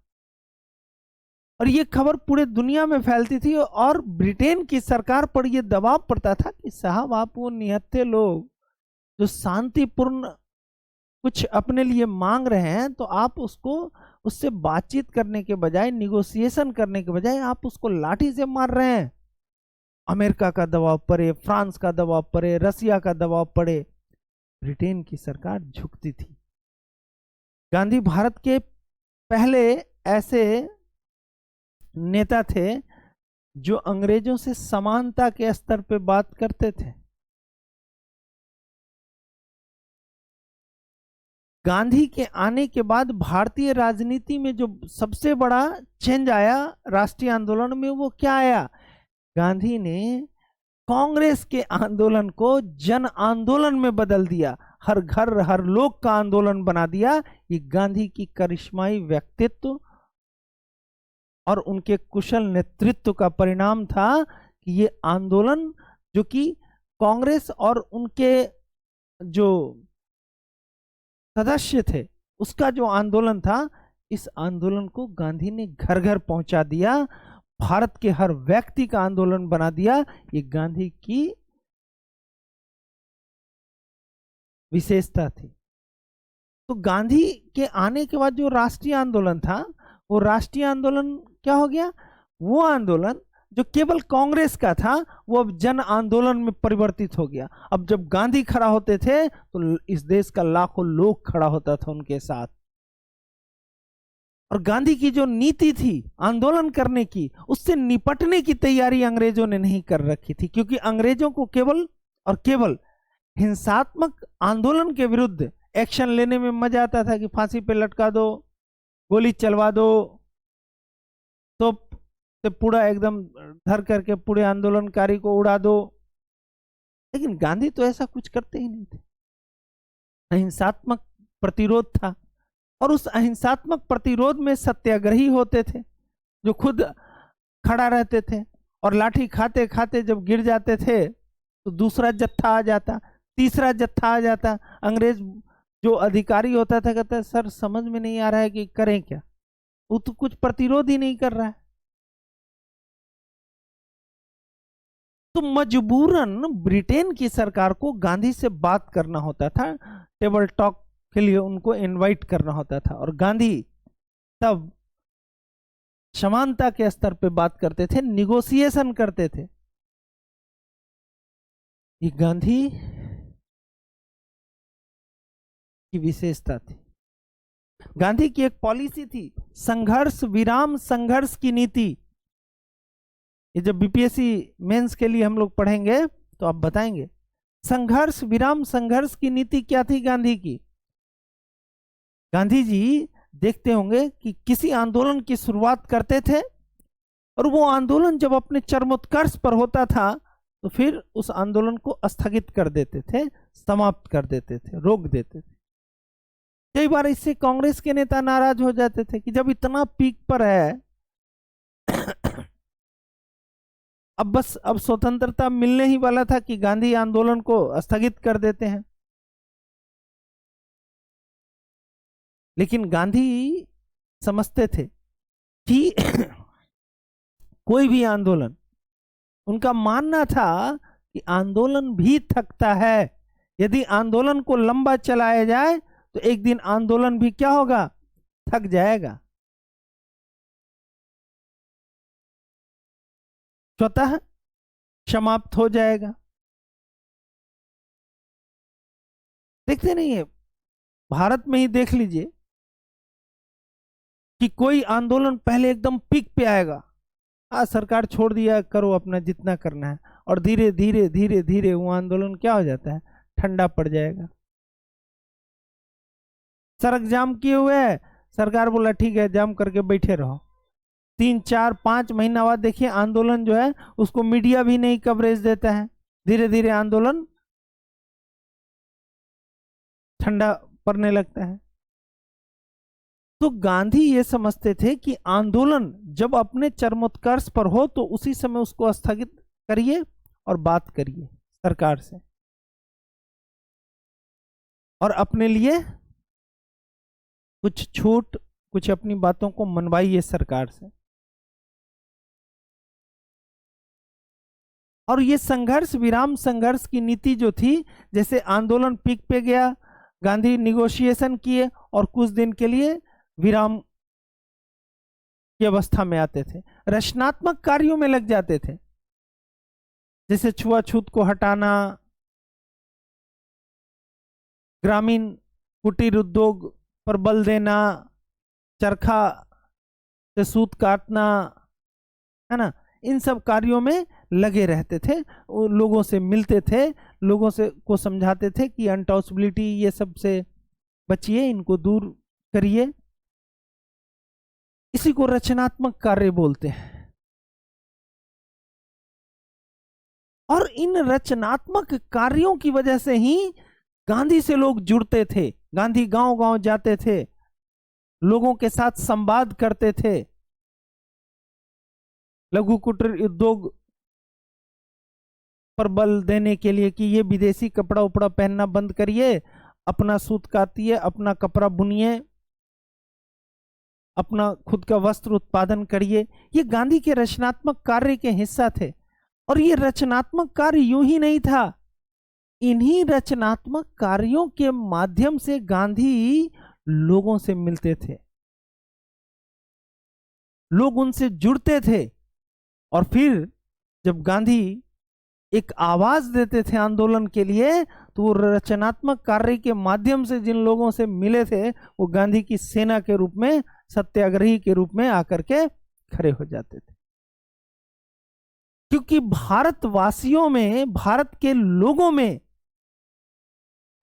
और ये खबर पूरे दुनिया में फैलती थी। और ब्रिटेन की सरकार पर यह दबाव पड़ता था कि साहब आप वो निहत्थे लोग जो शांतिपूर्ण कुछ अपने लिए मांग रहे हैं, तो आप उससे बातचीत करने के बजाय, निगोशिएशन करने के बजाय आप उसको लाठी से मार रहे हैं। अमेरिका का दबाव पड़े, फ्रांस का दबाव पड़े, रसिया का दबाव पड़े, ब्रिटेन की सरकार झुकती थी। गांधी भारत के पहले ऐसे नेता थे जो अंग्रेजों से समानता के स्तर पे बात करते थे। गांधी के आने के बाद भारतीय राजनीति में जो सबसे बड़ा चेंज आया राष्ट्रीय आंदोलन में, वो क्या आया? गांधी ने कांग्रेस के आंदोलन को जन आंदोलन में बदल दिया, हर घर हर लोग का आंदोलन बना दिया। ये गांधी की करिश्माई व्यक्तित्व और उनके कुशल नेतृत्व का परिणाम था कि ये आंदोलन, जो कि कांग्रेस और उनके जो सदस्य थे उसका जो आंदोलन था, इस आंदोलन को गांधी ने घर घर पहुंचा दिया, भारत के हर व्यक्ति का आंदोलन बना दिया। ये गांधी की विशेषता थी। तो गांधी के आने के बाद जो राष्ट्रीय आंदोलन था वो राष्ट्रीय आंदोलन क्या हो गया? वो आंदोलन जो केवल कांग्रेस का था वो अब जन आंदोलन में परिवर्तित हो गया। अब जब गांधी खड़ा होते थे तो इस देश का लाखों लोग खड़ा होता था उनके साथ। और गांधी की जो नीति थी आंदोलन करने की, उससे निपटने की तैयारी अंग्रेजों ने नहीं कर रखी थी, क्योंकि अंग्रेजों को केवल और केवल हिंसात्मक आंदोलन के विरुद्ध एक्शन लेने में मजा आता था कि फांसी पे लटका दो, गोली चलवा दो, तो पूरा एकदम धर करके पूरे आंदोलनकारी को उड़ा दो। लेकिन गांधी तो ऐसा कुछ करते ही नहीं थे। अहिंसात्मक प्रतिरोध था, और उस अहिंसात्मक प्रतिरोध में सत्याग्रही होते थे जो खुद खड़ा रहते थे, और लाठी खाते खाते जब गिर जाते थे तो दूसरा जत्था आ जाता, तीसरा जत्था आ जाता। अंग्रेज जो अधिकारी होता था कहता सर समझ में नहीं आ रहा है कि करें क्या, वो तो कुछ प्रतिरोध ही नहीं कर रहा है। तो मजबूरन ब्रिटेन की सरकार को गांधी से बात करना होता था, टेबल टॉक के लिए उनको इनवाइट करना होता था। और गांधी तब समानता के स्तर पे बात करते थे, निगोशिएशन करते थे। ये गांधी की विशेषता थी। गांधी की एक पॉलिसी थी, संघर्ष विराम संघर्ष की नीति। ये जब बीपीएससी मेंस के लिए हम लोग पढ़ेंगे तो आप बताएंगे संघर्ष विराम संघर्ष की नीति क्या थी गांधी की। गांधी जी देखते होंगे कि किसी आंदोलन की शुरुआत करते थे, और वो आंदोलन जब अपने चरमोत्कर्ष पर होता था तो फिर उस आंदोलन को स्थगित कर देते थे, समाप्त कर देते थे, रोक देते थे। कई बार इससे कांग्रेस के नेता नाराज हो जाते थे कि जब इतना पीक पर है, अब बस अब स्वतंत्रता मिलने ही वाला था कि गांधी आंदोलन को स्थगित कर देते हैं। लेकिन गांधी समझते थे कि कोई भी आंदोलन, उनका मानना था कि आंदोलन भी थकता है। यदि आंदोलन को लंबा चलाया जाए तो एक दिन आंदोलन भी क्या होगा, थक जाएगा, स्वतः समाप्त हो जाएगा। देखते नहीं है, भारत में ही देख लीजिए कि कोई आंदोलन पहले एकदम पीक पे आएगा, सरकार छोड़ दिया, करो अपना जितना करना है, और धीरे धीरे धीरे धीरे वो आंदोलन क्या हो जाता है, ठंडा पड़ जाएगा। सड़क जाम किए हुए है, सरकार बोला ठीक है जाम करके बैठे रहो, 3-4-5 महीना बाद देखिए आंदोलन जो है उसको मीडिया भी नहीं कवरेज देता है, धीरे धीरे आंदोलन ठंडा पड़ने लगता है। तो गांधी ये समझते थे कि आंदोलन जब अपने चरमोत्कर्ष पर हो तो उसी समय उसको स्थगित करिए और बात करिए सरकार से, और अपने लिए कुछ छूट, कुछ अपनी बातों को मनवाइए सरकार से। और ये संघर्ष विराम संघर्ष की नीति जो थी, जैसे आंदोलन पीक पे गया, गांधी निगोशिएशन किए और कुछ दिन के लिए विराम की अवस्था में आते थे, रचनात्मक कार्यों में लग जाते थे, जैसे छुआछूत को हटाना, ग्रामीण कुटीर उद्योग पर बल देना, चरखा से सूत काटना, है ना, इन सब कार्यों में लगे रहते थे। लोगों से मिलते थे, लोगों से को समझाते थे कि अनटचबिलिटी ये सब से बचिए, इनको दूर करिए। इसी को रचनात्मक कार्य बोलते हैं। और इन रचनात्मक कार्यों की वजह से ही गांधी से लोग जुड़ते थे। गांधी गांव गांव जाते थे, लोगों के साथ संवाद करते थे, लघु कुटीर उद्योग पर बल देने के लिए कि ये विदेशी कपड़ा उपड़ा पहनना बंद करिए, अपना सूत काटिए, अपना कपड़ा बुनिए, अपना खुद का वस्त्र उत्पादन करिए। ये गांधी के रचनात्मक कार्य के हिस्सा थे। और ये रचनात्मक कार्य यूं ही नहीं था, इन्हीं रचनात्मक कार्यों के माध्यम से गांधी लोगों से मिलते थे। लोग उनसे जुड़ते थे। और फिर जब गांधी एक आवाज देते थे आंदोलन के लिए, तो वो रचनात्मक कार्य के माध्यम से जिन लोगों से मिले थे, वो गांधी की सेना के रूप में, सत्याग्रही के रूप में आकर के खड़े हो जाते थे। क्योंकि भारतवासियों में, भारत के लोगों में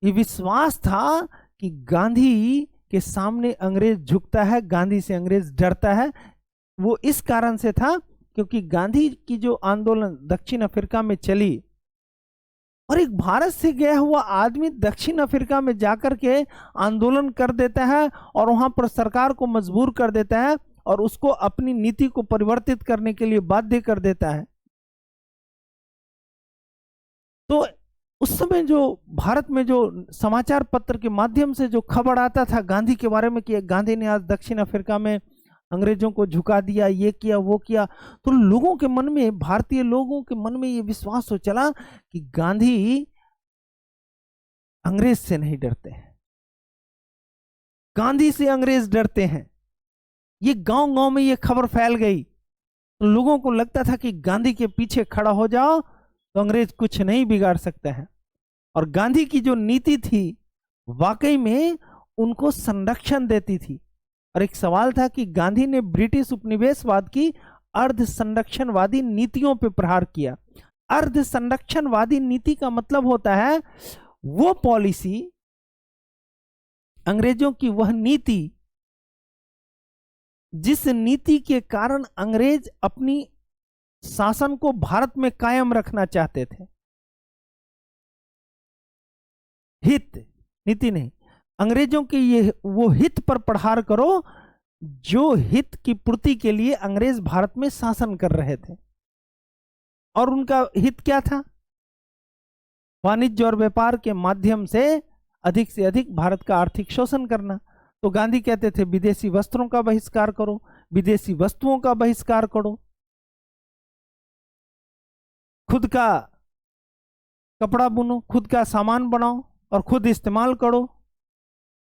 ये विश्वास था कि गांधी के सामने अंग्रेज झुकता है, गांधी से अंग्रेज डरता है। वो इस कारण से था क्योंकि गांधी की जो आंदोलन दक्षिण अफ्रीका में चली, और एक भारत से गया हुआ आदमी दक्षिण अफ्रीका में जाकर के आंदोलन कर देता है और वहां पर सरकार को मजबूर कर देता है और उसको अपनी नीति को परिवर्तित करने के लिए बाध्य कर देता है। तो उस समय जो भारत में जो समाचार पत्र के माध्यम से जो खबर आता था गांधी के बारे में कि गांधी ने आज दक्षिण अफ्रीका में अंग्रेजों को झुका दिया, ये किया, वो किया, तो लोगों के मन में, भारतीय लोगों के मन में ये विश्वास हो चला कि गांधी अंग्रेज से नहीं डरते हैं, गांधी से अंग्रेज डरते हैं। ये गांव गांव में ये खबर फैल गई, तो लोगों को लगता था कि गांधी के पीछे खड़ा हो जाओ तो अंग्रेज कुछ नहीं बिगाड़ सकते हैं। और गांधी की जो नीति थी वाकई में उनको संरक्षण देती थी। और एक सवाल था कि गांधी ने ब्रिटिश उपनिवेशवाद की अर्ध संरक्षणवादी नीतियों पर प्रहार किया। अर्ध संरक्षणवादी नीति का मतलब होता है वो पॉलिसी, अंग्रेजों की वह नीति जिस नीति के कारण अंग्रेज अपनी शासन को भारत में कायम रखना चाहते थे। हित नीति नहीं, अंग्रेजों के ये वो हित पर प्रहार करो जो हित की पूर्ति के लिए अंग्रेज भारत में शासन कर रहे थे। और उनका हित क्या था? वाणिज्य और व्यापार के माध्यम से अधिक भारत का आर्थिक शोषण करना। तो गांधी कहते थे विदेशी वस्त्रों का बहिष्कार करो, विदेशी वस्तुओं का बहिष्कार करो, खुद का कपड़ा बुनो, खुद का सामान बनाओ और खुद इस्तेमाल करो।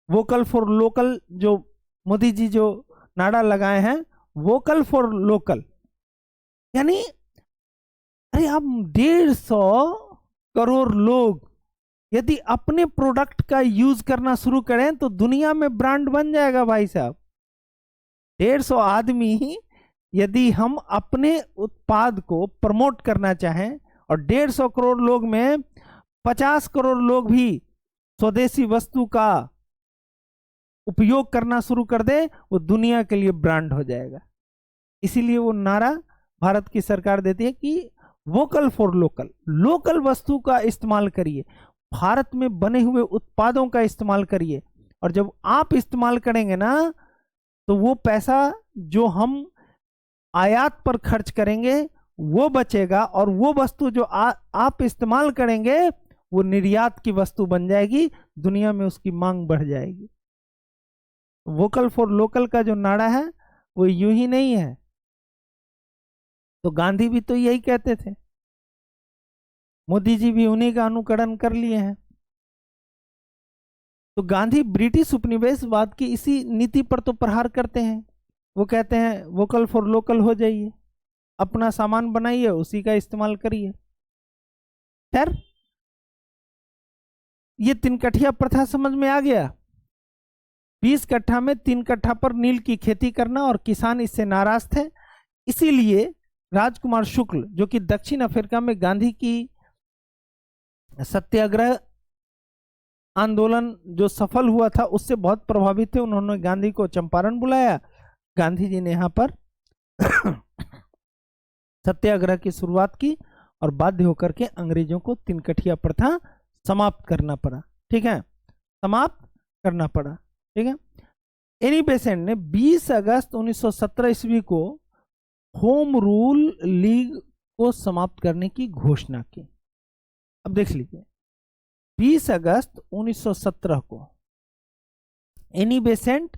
वोकल फॉर लोकल, जो मोदी जी जो नारा लगाए हैं, वोकल फॉर लोकल, यानी अरे आप 150 करोड़ लोग यदि अपने प्रोडक्ट का यूज करना शुरू करें तो दुनिया में ब्रांड बन जाएगा भाई साहब। 150 आदमी यदि हम अपने उत्पाद को प्रमोट करना चाहें और 150 करोड़ लोग में 50 करोड़ लोग भी स्वदेशी वस्तु का उपयोग करना शुरू कर दे, वो दुनिया के लिए ब्रांड हो जाएगा। इसीलिए वो नारा भारत की सरकार देती है कि वोकल फॉर लोकल, लोकल वस्तु का इस्तेमाल करिए, भारत में बने हुए उत्पादों का इस्तेमाल करिए। और जब आप इस्तेमाल करेंगे ना तो वो पैसा जो हम आयात पर खर्च करेंगे वो बचेगा और वो वस्तु जो आप इस्तेमाल करेंगे वो निर्यात की वस्तु बन जाएगी, दुनिया में उसकी मांग बढ़ जाएगी। वोकल फॉर लोकल का जो नारा है वो यूं ही नहीं है। तो गांधी भी तो यही कहते थे, मोदी जी भी उन्हीं का अनुकरण कर लिए हैं। तो गांधी ब्रिटिश उपनिवेशवाद की इसी नीति पर तो प्रहार करते हैं। वो कहते हैं वोकल फॉर लोकल हो जाइए, अपना सामान बनाइए, उसी का इस्तेमाल करिए। खैर, ये 3 कट्ठिया प्रथा समझ में आ गया। 20 कट्ठा में 3 कट्ठा पर नील की खेती करना, और किसान इससे नाराज थे। इसीलिए राजकुमार शुक्ल, जो कि दक्षिण अफ्रीका में गांधी की सत्याग्रह आंदोलन जो सफल हुआ था उससे बहुत प्रभावित थे। उन्होंने गांधी को चंपारण बुलाया। गांधी जी ने यहाँ पर सत्याग्रह की शुरुआत की और बाध्य होकर के अंग्रेजों को 3 कट्ठिया प्रथा समाप्त करना पड़ा। ठीक है, समाप्त करना पड़ा। ठीक है, एनी बेसेंट ने 20 अगस्त 1917 ईस्वी को होम रूल लीग को समाप्त करने की घोषणा की। अब देख लीजिए, 20 अगस्त 1917 को एनी बेसेंट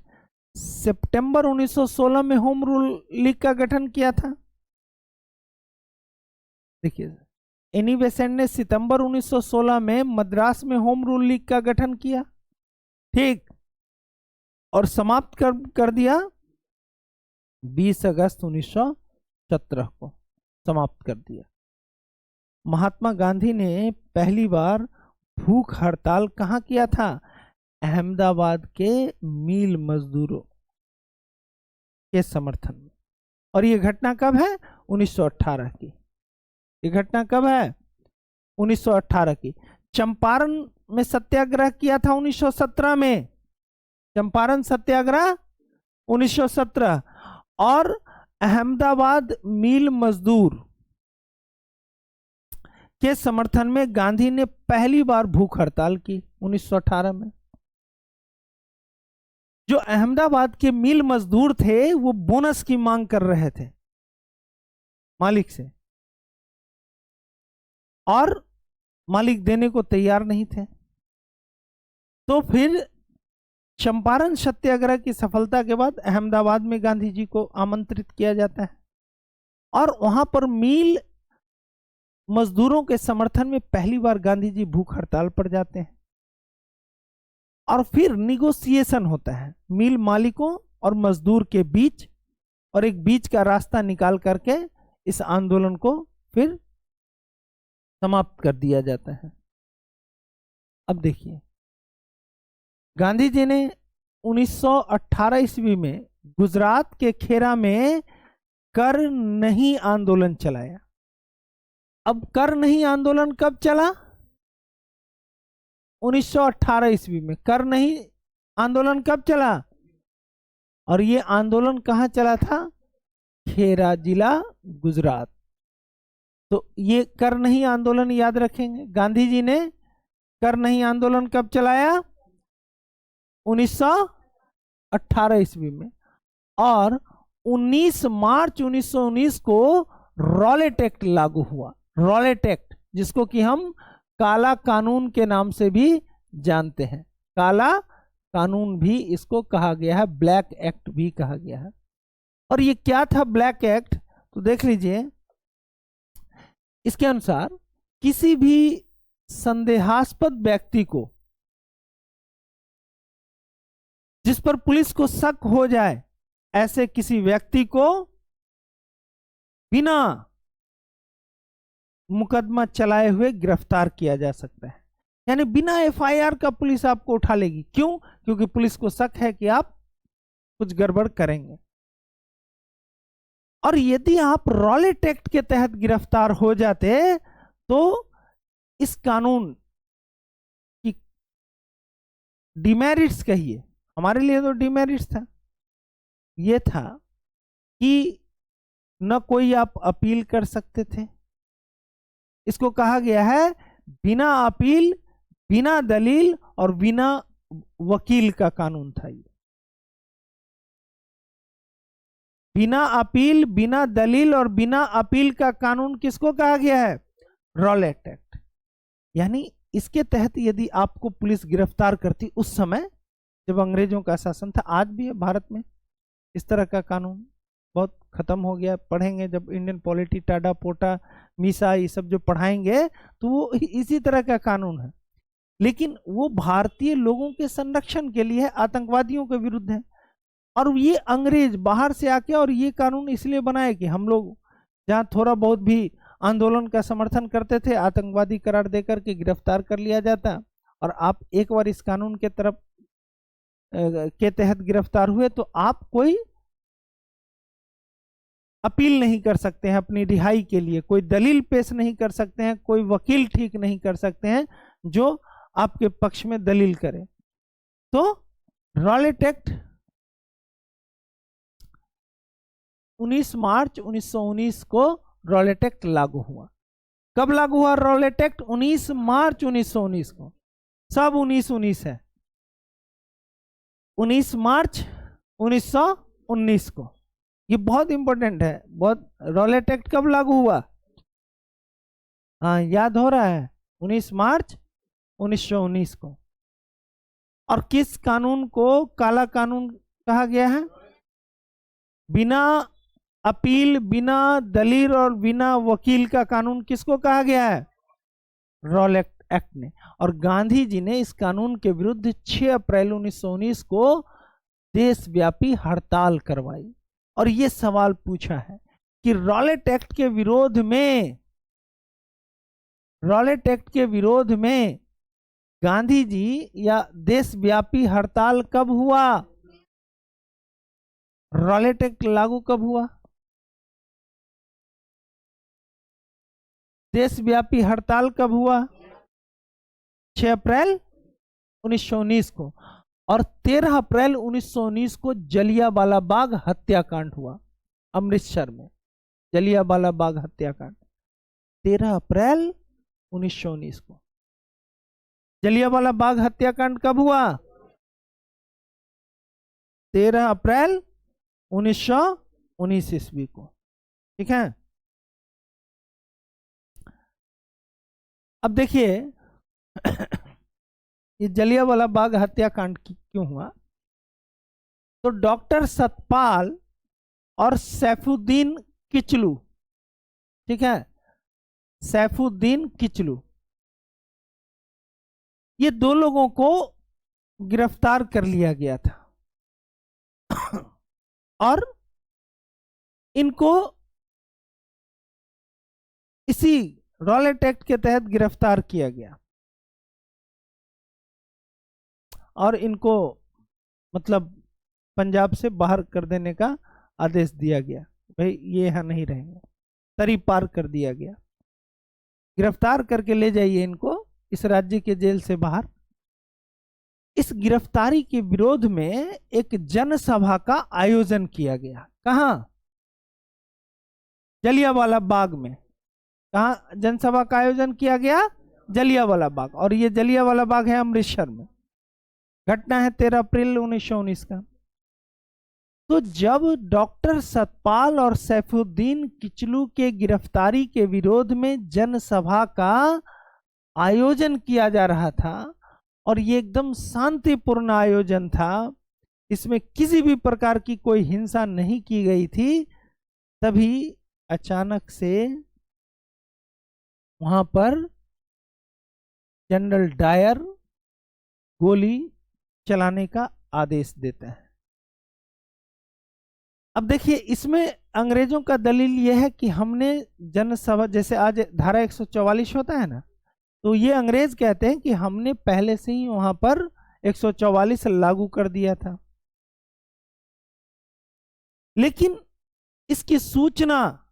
सितंबर 1916 में होम रूल लीग का गठन किया था। देखिए, एनी बेसेंट ने सितंबर 1916 में मद्रास में होम रूल लीग का गठन किया, ठीक, और समाप्त कर दिया 20 अगस्त 1917 को समाप्त कर दिया। महात्मा गांधी ने पहली बार भूख हड़ताल कहाँ किया था? अहमदाबाद के मील मजदूरों के समर्थन में। और ये घटना कब है? 1918 की। ये घटना कब है? 1918 की। चंपारण में सत्याग्रह किया था 1917 में। चंपारण सत्याग्रह 1917। और अहमदाबाद मील मजदूर के समर्थन में गांधी ने पहली बार भूख हड़ताल की 1918 में। जो अहमदाबाद के मिल मजदूर थे वो बोनस की मांग कर रहे थे मालिक से, और मालिक देने को तैयार नहीं थे। तो फिर चंपारण सत्याग्रह की सफलता के बाद अहमदाबाद में गांधी जी को आमंत्रित किया जाता है और वहां पर मिल मजदूरों के समर्थन में पहली बार गांधी जी भूख हड़ताल पर जाते हैं। और फिर निगोशिएशन होता है मिल मालिकों और मजदूर के बीच, और एक बीच का रास्ता निकाल करके इस आंदोलन को फिर समाप्त कर दिया जाता है। अब देखिए, गांधी जी ने 1918 ईस्वी में गुजरात के खेरा में कर नहीं आंदोलन चलाया। अब कर नहीं आंदोलन कब चला? 1918 ईस्वी में कर नहीं आंदोलन कब चला? और ये आंदोलन कहां चला था? खेरा जिला, गुजरात। तो ये कर नहीं आंदोलन याद रखेंगे। गांधी जी ने कर नहीं आंदोलन कब चलाया? 1918 ईस्वी में। और 19 मार्च 1919 को रॉलेट एक्ट लागू हुआ। रॉलेट एक्ट, जिसको कि हम काला कानून के नाम से भी जानते हैं। काला कानून भी इसको कहा गया है, ब्लैक एक्ट भी कहा गया है। और ये क्या था ब्लैक एक्ट? तो देख लीजिए, इसके अनुसार किसी भी संदेहास्पद व्यक्ति को, जिस पर पुलिस को शक हो जाए, ऐसे किसी व्यक्ति को बिना मुकदमा चलाए हुए गिरफ्तार किया जा सकता है। यानी बिना एफआईआर का पुलिस आपको उठा लेगी। क्यों? क्योंकि पुलिस को शक है कि आप कुछ गड़बड़ करेंगे। और यदि आप रॉलेट एक्ट के तहत गिरफ्तार हो जाते तो इस कानून की डिमेरिट्स, कहिए, हमारे लिए तो डिमेरिट्स था, ये था कि न कोई आप अपील कर सकते थे। इसको कहा गया है बिना अपील, बिना दलील और बिना वकील का कानून था ये। बिना अपील, बिना दलील और बिना अपील का कानून किसको कहा गया है? Rowlatt act. यानी इसके तहत यदि आपको पुलिस गिरफ्तार करती उस समय जब अंग्रेजों का शासन था, आज भी है भारत में इस तरह का कानून, बहुत खत्म हो गया। पढ़ेंगे जब इंडियन पॉलिटी, टाडा पोटा, मीसा, ये सब जो पढ़ाएंगे तो वो इसी तरह का कानून है। लेकिन वो भारतीय लोगों के संरक्षण के लिए है, आतंकवादियों के विरुद्ध है। और ये अंग्रेज बाहर से आके और ये कानून इसलिए बनाए कि हम लोग जहाँ थोड़ा बहुत भी आंदोलन का समर्थन करते थे, आतंकवादी करार देकर के गिरफ्तार कर लिया जाता। और आप एक बार इस कानून के तरफ के तहत गिरफ्तार हुए तो आप कोई अपील नहीं कर सकते हैं अपनी रिहाई के लिए, कोई दलील पेश नहीं कर सकते हैं, कोई वकील ठीक नहीं कर सकते हैं जो आपके पक्ष में दलील करे। तो रॉलेट एक्ट 19 मार्च 1919 को रॉलेट एक्ट लागू हुआ। कब लागू हुआ रॉलेट एक्ट? 19 मार्च 1919 को। सब 1919 है। 19 मार्च 1919 को, ये बहुत इंपॉर्टेंट है बहुत। रॉलेट एक्ट कब लागू हुआ? हाँ, याद हो रहा है? 19 मार्च 1919 को। और किस कानून को काला कानून कहा गया है? बिना अपील, बिना दलील और बिना वकील का कानून किसको कहा गया है? रॉलेट एक्ट ने। और गांधी जी ने इस कानून के विरुद्ध 6 अप्रैल 1919 को देशव्यापी हड़ताल करवाई। और ये सवाल पूछा है कि रॉलेट एक्ट के विरोध में, रॉलेट एक्ट के विरोध में गांधी जी या देशव्यापी हड़ताल कब हुआ? रॉलेट एक्ट लागू कब हुआ? देशव्यापी हड़ताल कब हुआ? 6 अप्रैल 1919 को। और 13 अप्रैल 1919 को जलियांवाला बाग हत्याकांड हुआ अमृतसर में। जलियांवाला बाग हत्याकांड 13 अप्रैल 1919 को। जलियांवाला बाग हत्याकांड कब हुआ? 13 अप्रैल 1919 ईस्वी को। ठीक है। अब देखिए ये जलियांवाला बाग हत्याकांड क्यों हुआ? तो डॉक्टर सतपाल और सैफुद्दीन किचलू, ठीक है, सैफुद्दीन किचलू, ये दो लोगों को गिरफ्तार कर लिया गया था और इनको इसी रॉलेट एक्ट के तहत गिरफ्तार किया गया और इनको मतलब पंजाब से बाहर कर देने का आदेश दिया गया। भाई ये यहां नहीं रहेंगे, तरी पार कर दिया गया। गिरफ्तार करके ले जाइए इनको इस राज्य के जेल से बाहर। इस गिरफ्तारी के विरोध में एक जनसभा का आयोजन किया गया। कहां? जलियांवाला बाग में। कहां जनसभा का आयोजन किया गया? जलियांवाला बाग। और ये जलियांवाला बाग है अमृतसर में। घटना है 13 अप्रैल 1919 का। तो जब डॉक्टर सतपाल और सैफुद्दीन किचलू के गिरफ्तारी के विरोध में जनसभा का आयोजन किया जा रहा था और ये एकदम शांतिपूर्ण आयोजन था, इसमें किसी भी प्रकार की कोई हिंसा नहीं की गई थी, तभी अचानक से वहां पर जनरल डायर गोली चलाने का आदेश देते हैं। अब देखिए इसमें अंग्रेजों का दलील यह है कि हमने जनसभा, जैसे आज धारा 144 होता है ना, तो ये अंग्रेज कहते हैं कि हमने पहले से ही वहां पर 144 लागू कर दिया था, लेकिन इसकी सूचना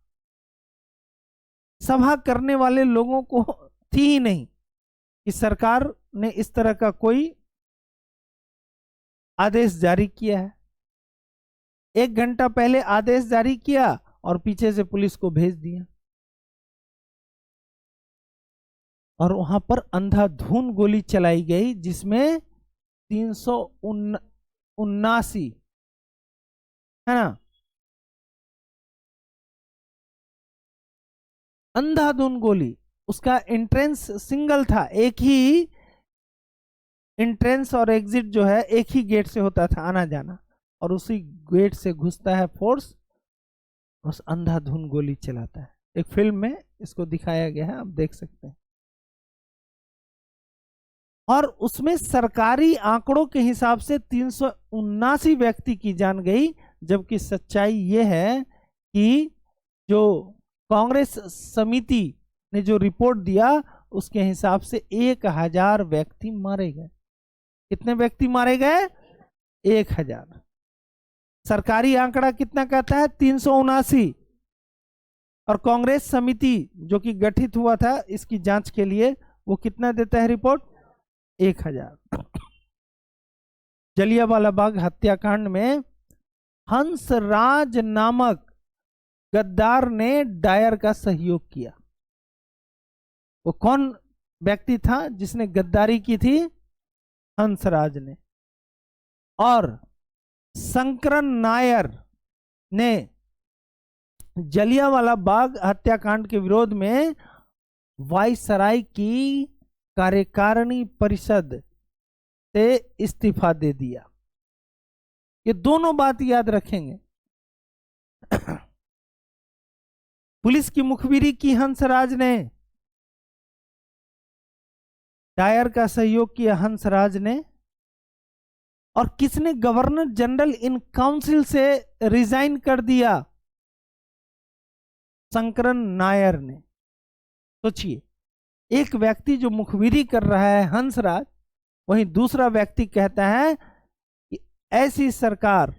सभा करने वाले लोगों को थी ही नहीं कि सरकार ने इस तरह का कोई आदेश जारी किया है। 1 घंटा पहले आदेश जारी किया और पीछे से पुलिस को भेज दिया और वहां पर अंधाधुंध गोली चलाई गई, जिसमें 379 है ना, अंधाधुंध गोली। उसका एंट्रेंस सिंगल था, एक ही एंट्रेंस और एग्जिट जो है एक ही गेट से होता था आना जाना, और उसी गेट से घुसता है फोर्स, उस अंधाधुंध गोली चलाता है। एक फिल्म में इसको दिखाया गया है, आप देख सकते हैं। और उसमें सरकारी आंकड़ों के हिसाब से 379 व्यक्ति की जान गई, जबकि सच्चाई यह है कि जो कांग्रेस समिति ने जो रिपोर्ट दिया उसके हिसाब से 1000 व्यक्ति मारे गए। कितने व्यक्ति मारे गए? 1000। सरकारी आंकड़ा कितना कहता है? 379। और कांग्रेस समिति जो कि गठित हुआ था इसकी जांच के लिए, वो कितना देता है रिपोर्ट? 1000। जलियांवाला बाग हत्याकांड में हंसराज नामक गद्दार ने डायर का सहयोग किया। वो कौन व्यक्ति था जिसने गद्दारी की थी? हंसराज ने। और शंकरन नायर ने जलियांवाला बाग हत्याकांड के विरोध में वायसराय की कार्यकारिणी परिषद से इस्तीफा दे दिया। ये दोनों बात याद रखेंगे। पुलिस की मुखबिरी की हंसराज ने, डायर का सहयोग किया हंसराज ने, और किसने गवर्नर जनरल इन काउंसिल से रिजाइन कर दिया? शंकरन नायर ने। सोचिए, एक व्यक्ति जो मुखबिरी कर रहा है हंसराज, वहीं दूसरा व्यक्ति कहता है कि ऐसी सरकार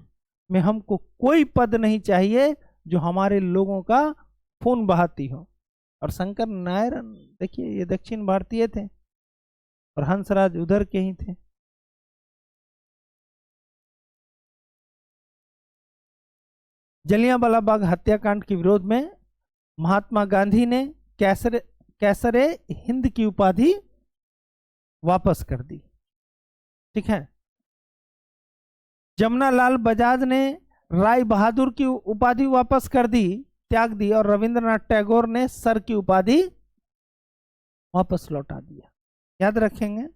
में हमको कोई पद नहीं चाहिए जो हमारे लोगों का खून बहाती हो। और शंकर नायर, देखिए, ये दक्षिण भारतीय थे और हंसराज उधर के ही थे। जलियांवाला बाग हत्याकांड के विरोध में महात्मा गांधी ने कैसरे हिंद की उपाधि वापस कर दी। ठीक है। जमनालाल बजाज ने राय बहादुर की उपाधि वापस कर दी, त्याग दी, और रविंद्रनाथ टैगोर ने सर की उपाधि वापस लौटा दिया। याद रखेंगे,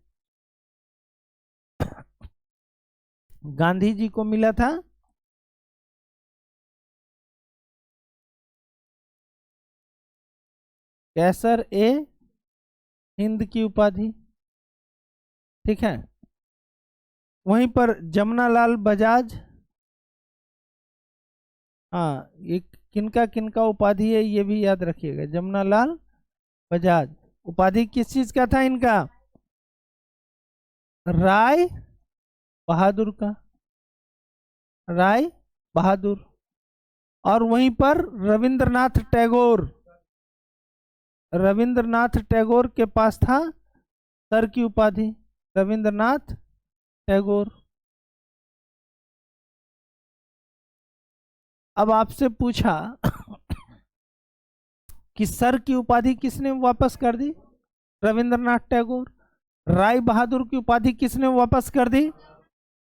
गांधी जी को मिला था कैसर ए हिंद की उपाधि। ठीक है। वहीं पर जमनालाल बजाज, हाँ, ये किनका किनका उपाधि है ये भी याद रखिएगा। जमनालाल बजाज उपाधि किस चीज का था इनका? राय बहादुर का, राय बहादुर। और वहीं पर रविंद्रनाथ टैगोर, रविंद्रनाथ टैगोर के पास था सर की उपाधि, रविंद्रनाथ टैगोर। अब आपसे पूछा कि सर की उपाधि किसने वापस कर दी? रविंद्रनाथ टैगोर। राय बहादुर की उपाधि किसने वापस कर दी?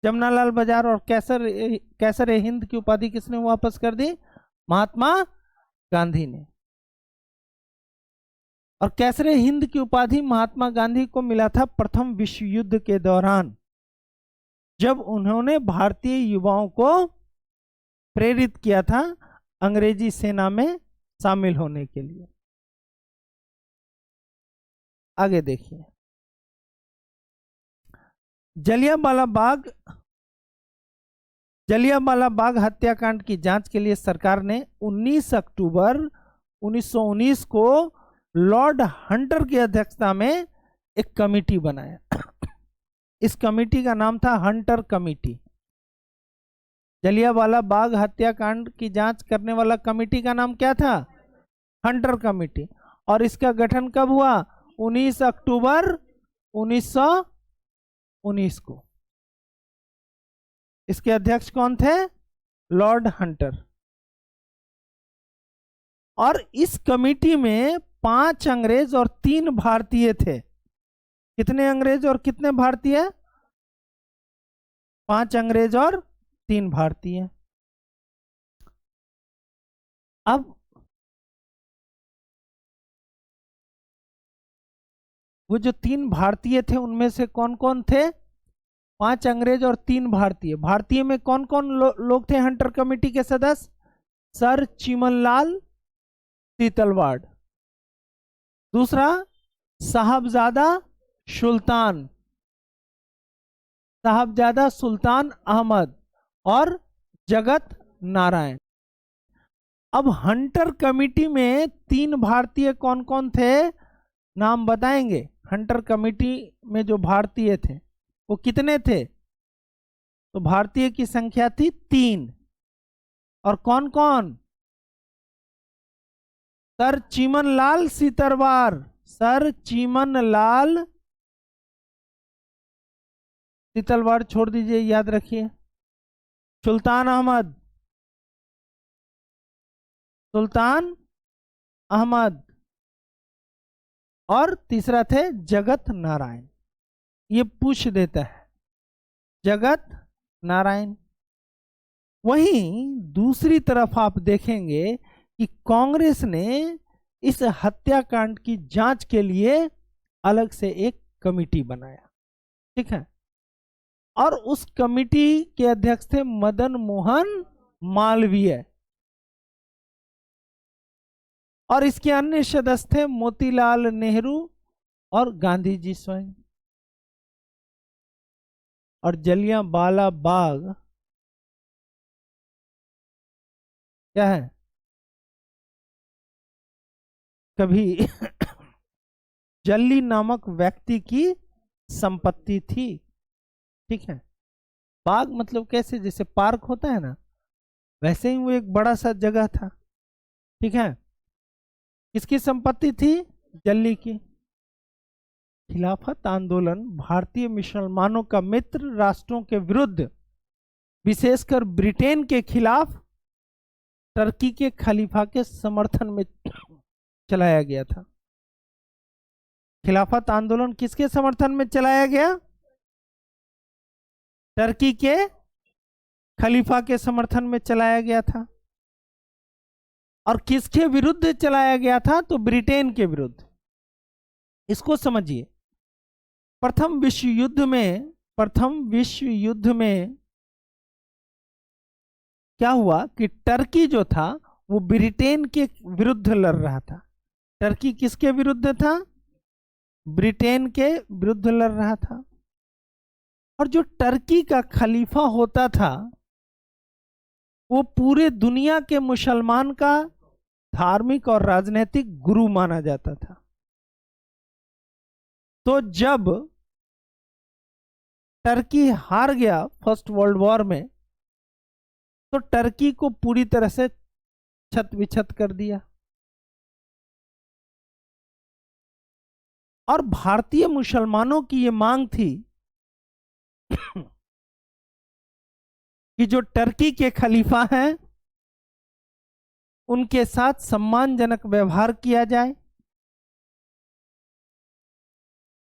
जमनालाल बजाज। और कैसर हिंद की उपाधि किसने वापस कर दी? महात्मा गांधी ने। और कैसरे हिंद की उपाधि महात्मा गांधी को मिला था प्रथम विश्व युद्ध के दौरान, जब उन्होंने भारतीय युवाओं को प्रेरित किया था अंग्रेजी सेना में शामिल होने के लिए। आगे देखिए, जलियांवाला बाग हत्याकांड की जांच के लिए सरकार ने 19 अक्टूबर 1919 को लॉर्ड हंटर की अध्यक्षता में एक कमेटी बनाया। इस कमेटी का नाम था हंटर कमेटी। जलियांवाला बाग हत्याकांड की जांच करने वाला कमेटी का नाम क्या था? Hunter committee. और इसका गठन कब हुआ? 19 अक्टूबर 1919 को। इसके अध्यक्ष कौन थे? Lord Hunter. और इस कमेटी में 5 अंग्रेज और 3 भारतीय थे। कितने अंग्रेज और कितने भारतीय? 5 अंग्रेज और 3 भारतीय। अब वो जो 3 भारतीय थे उनमें से कौन कौन थे? 5 अंग्रेज और 3 भारतीय। भारतीय में कौन कौन लोग थे हंटर कमेटी के सदस्य? सर चिमनलाल सीतलवाड़, दूसरा साहबजादा सुल्तान अहमद, और जगत नारायण। अब हंटर कमेटी में 3 भारतीय कौन कौन थे? नाम बताएंगे। हंटर कमेटी में जो भारतीय थे वो कितने थे? तो भारतीय की संख्या थी 3। और कौन कौन? सर चिमनलाल सीतरवार, सर चिमनलाल सीतलवाड़ छोड़ दीजिए, याद रखिए। सुल्तान अहमद, और तीसरा थे जगत नारायण। ये पूछ देता है, जगत नारायण। वहीं दूसरी तरफ आप देखेंगे कि कांग्रेस ने इस हत्याकांड की जांच के लिए अलग से एक कमेटी बनाया। ठीक है। और उस कमेटी के अध्यक्ष थे मदन मोहन मालवीय, और इसके अन्य सदस्य थे मोतीलाल नेहरू और गांधी जी स्वयं। और जलियांवाला बाग क्या है, कभी जल्ली नामक व्यक्ति की संपत्ति थी। ठीक है, बाग मतलब कैसे, जैसे पार्क होता है ना, वैसे ही वो एक बड़ा सा जगह था। ठीक है, किसकी संपत्ति थी, जल्ली की। खिलाफत आंदोलन भारतीय मुसलमानों का मित्र राष्ट्रों के विरुद्ध, विशेषकर ब्रिटेन के खिलाफ टर्की के खलीफा के समर्थन में चलाया गया था। खिलाफत आंदोलन किसके समर्थन में चलाया गया, टर्की के खलीफा के समर्थन में चलाया गया था। और किसके विरुद्ध चलाया गया था, तो ब्रिटेन के विरुद्ध। इसको समझिए, प्रथम विश्व युद्ध में क्या हुआ कि टर्की जो था वो ब्रिटेन के विरुद्ध लड़ रहा था। टर्की किसके विरुद्ध था, ब्रिटेन के विरुद्ध लड़ रहा था। और जो टर्की का खलीफा होता था वो पूरे दुनिया के मुसलमान का धार्मिक और राजनीतिक गुरु माना जाता था। तो जब टर्की हार गया फर्स्ट वर्ल्ड वॉर में, तो टर्की को पूरी तरह से छत विछत कर दिया। और भारतीय मुसलमानों की ये मांग थी कि जो टर्की के खलीफा हैं उनके साथ सम्मानजनक व्यवहार किया जाए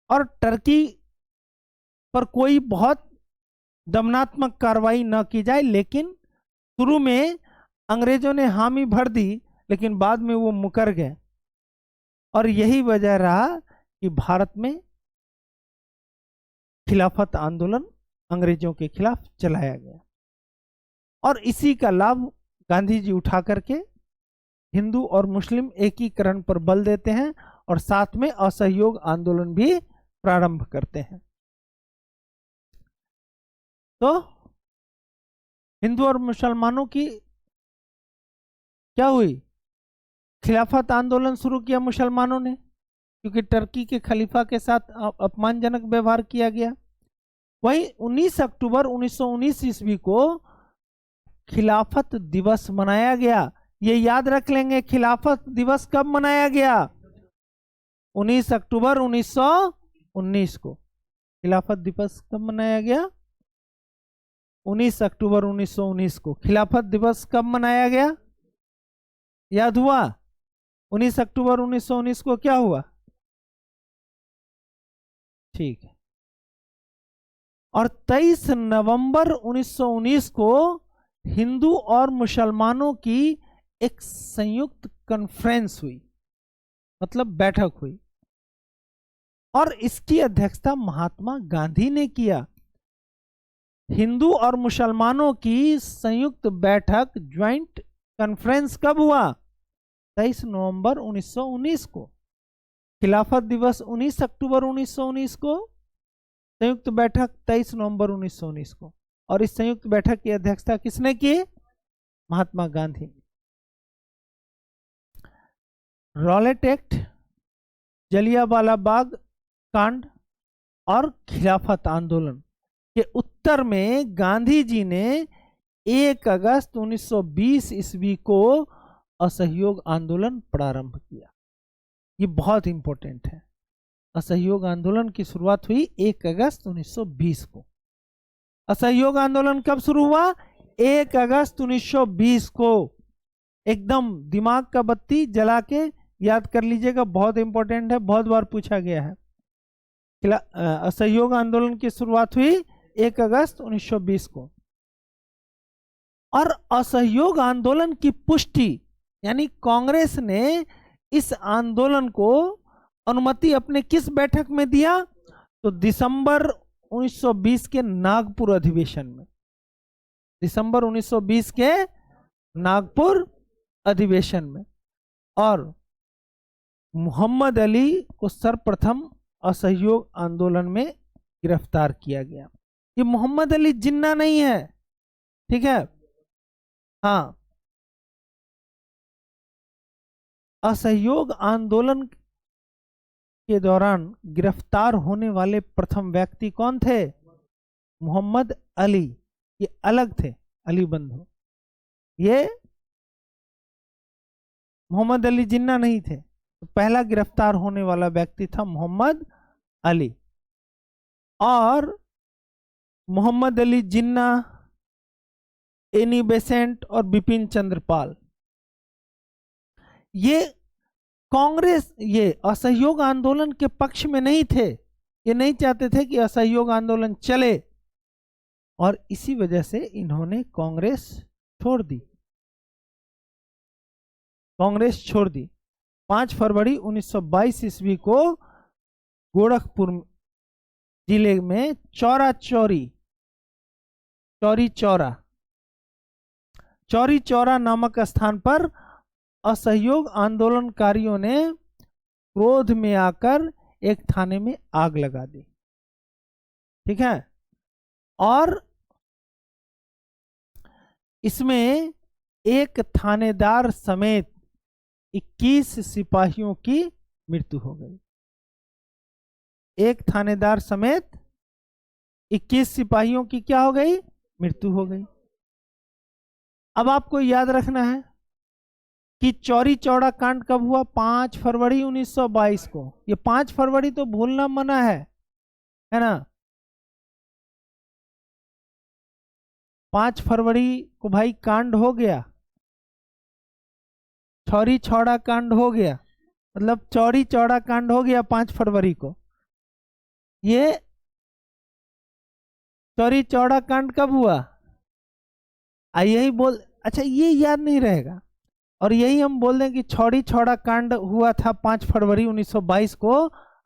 और टर्की पर कोई बहुत दमनात्मक कार्रवाई न की जाए। लेकिन शुरू में अंग्रेजों ने हामी भर दी, लेकिन बाद में वो मुकर गए। और यही वजह रहा कि भारत में खिलाफत आंदोलन अंग्रेजों के खिलाफ चलाया गया। और इसी का लाभ गांधी जी उठा करके हिंदू और मुस्लिम एकीकरण पर बल देते हैं और साथ में असहयोग आंदोलन भी प्रारंभ करते हैं। तो हिंदू और मुसलमानों की क्या हुई, खिलाफत आंदोलन शुरू किया मुसलमानों ने, क्योंकि टर्की के खलीफा के साथ अपमानजनक व्यवहार किया गया। वहीं 19 अक्टूबर 1919 ईस्वी को खिलाफत दिवस मनाया गया। ये याद रख लेंगे, खिलाफत दिवस कब मनाया गया, 19 अक्टूबर 1919 को। खिलाफत दिवस कब मनाया गया, 19 अक्टूबर 1919 को। खिलाफत दिवस कब मनाया गया, याद हुआ, 19 अक्टूबर 1919 को क्या हुआ, ठीक है। और 23 नवंबर 1919 को हिंदू और मुसलमानों की एक संयुक्त कॉन्फ्रेंस हुई, मतलब बैठक हुई, और इसकी अध्यक्षता महात्मा गांधी ने किया। हिंदू और मुसलमानों की संयुक्त बैठक, ज्वाइंट कॉन्फ्रेंस कब हुआ, 23 नवंबर 1919 को। खिलाफत दिवस 19 अक्टूबर 1919 को, संयुक्त बैठक 23 नवंबर 1919 को। और इस संयुक्त बैठक की अध्यक्षता किसने की, महात्मा गांधी ने। रॉलेट एक्ट, जलियांवाला बाग कांड और खिलाफत आंदोलन के उत्तर में गांधी जी ने 1 अगस्त 1920 ईस्वी को असहयोग आंदोलन प्रारंभ किया। ये बहुत इंपॉर्टेंट है। असहयोग आंदोलन की शुरुआत हुई 1 अगस्त 1920 को। असहयोग आंदोलन कब शुरू हुआ, 1 अगस्त 1920 को। एकदम दिमाग का बत्ती जला के याद कर लीजिएगा, बहुत इंपॉर्टेंट है, बहुत बार पूछा गया है। असहयोग आंदोलन की शुरुआत हुई 1 अगस्त 1920 को। और असहयोग आंदोलन की पुष्टि, यानी कांग्रेस ने इस आंदोलन को अनुमति अपने किस बैठक में दिया, तो दिसंबर 1920 के नागपुर अधिवेशन में। दिसंबर 1920 के नागपुर अधिवेशन में। और मोहम्मद अली को सर्वप्रथम असहयोग आंदोलन में गिरफ्तार किया गया। ये मोहम्मद अली जिन्ना नहीं है, ठीक है। हाँ, असहयोग आंदोलन के दौरान गिरफ्तार होने वाले प्रथम व्यक्ति कौन थे? मोहम्मद अली। ये अलग थे, अली बंधु। ये मोहम्मद अली जिन्ना नहीं थे। तो पहला गिरफ्तार होने वाला व्यक्ति था मोहम्मद अली। और मोहम्मद अली जिन्ना, एनी बेसेंट और बिपिन चंद्र पाल, ये कांग्रेस, ये असहयोग आंदोलन के पक्ष में नहीं थे। ये नहीं चाहते थे कि असहयोग आंदोलन चले, और इसी वजह से इन्होंने कांग्रेस छोड़ दी। कांग्रेस छोड़ दी। 5 फरवरी 1922 ईस्वी को गोरखपुर जिले में चौरी चौरा नामक स्थान पर असहयोग आंदोलनकारियों ने क्रोध में आकर एक थाने में आग लगा दी, ठीक है। और इसमें एक थानेदार समेत 21 सिपाहियों की मृत्यु हो गई। एक थानेदार समेत 21 सिपाहियों की क्या हो गई? मृत्यु हो गई। अब आपको याद रखना है कि चौरी चौड़ा कांड कब हुआ? 5 फरवरी 1922 को। ये 5 फरवरी तो भूलना मना है ना। 5 फरवरी को भाई कांड हो गया, चौरी चौड़ा कांड हो गया, मतलब चौरी चौड़ा कांड हो गया 5 फरवरी को। ये चौरी चौड़ा कांड कब हुआ? यही बोल, अच्छा ये याद नहीं रहेगा, और यही हम बोल दें कि चौरी चौड़ा कांड हुआ था 5 फरवरी 1922 को।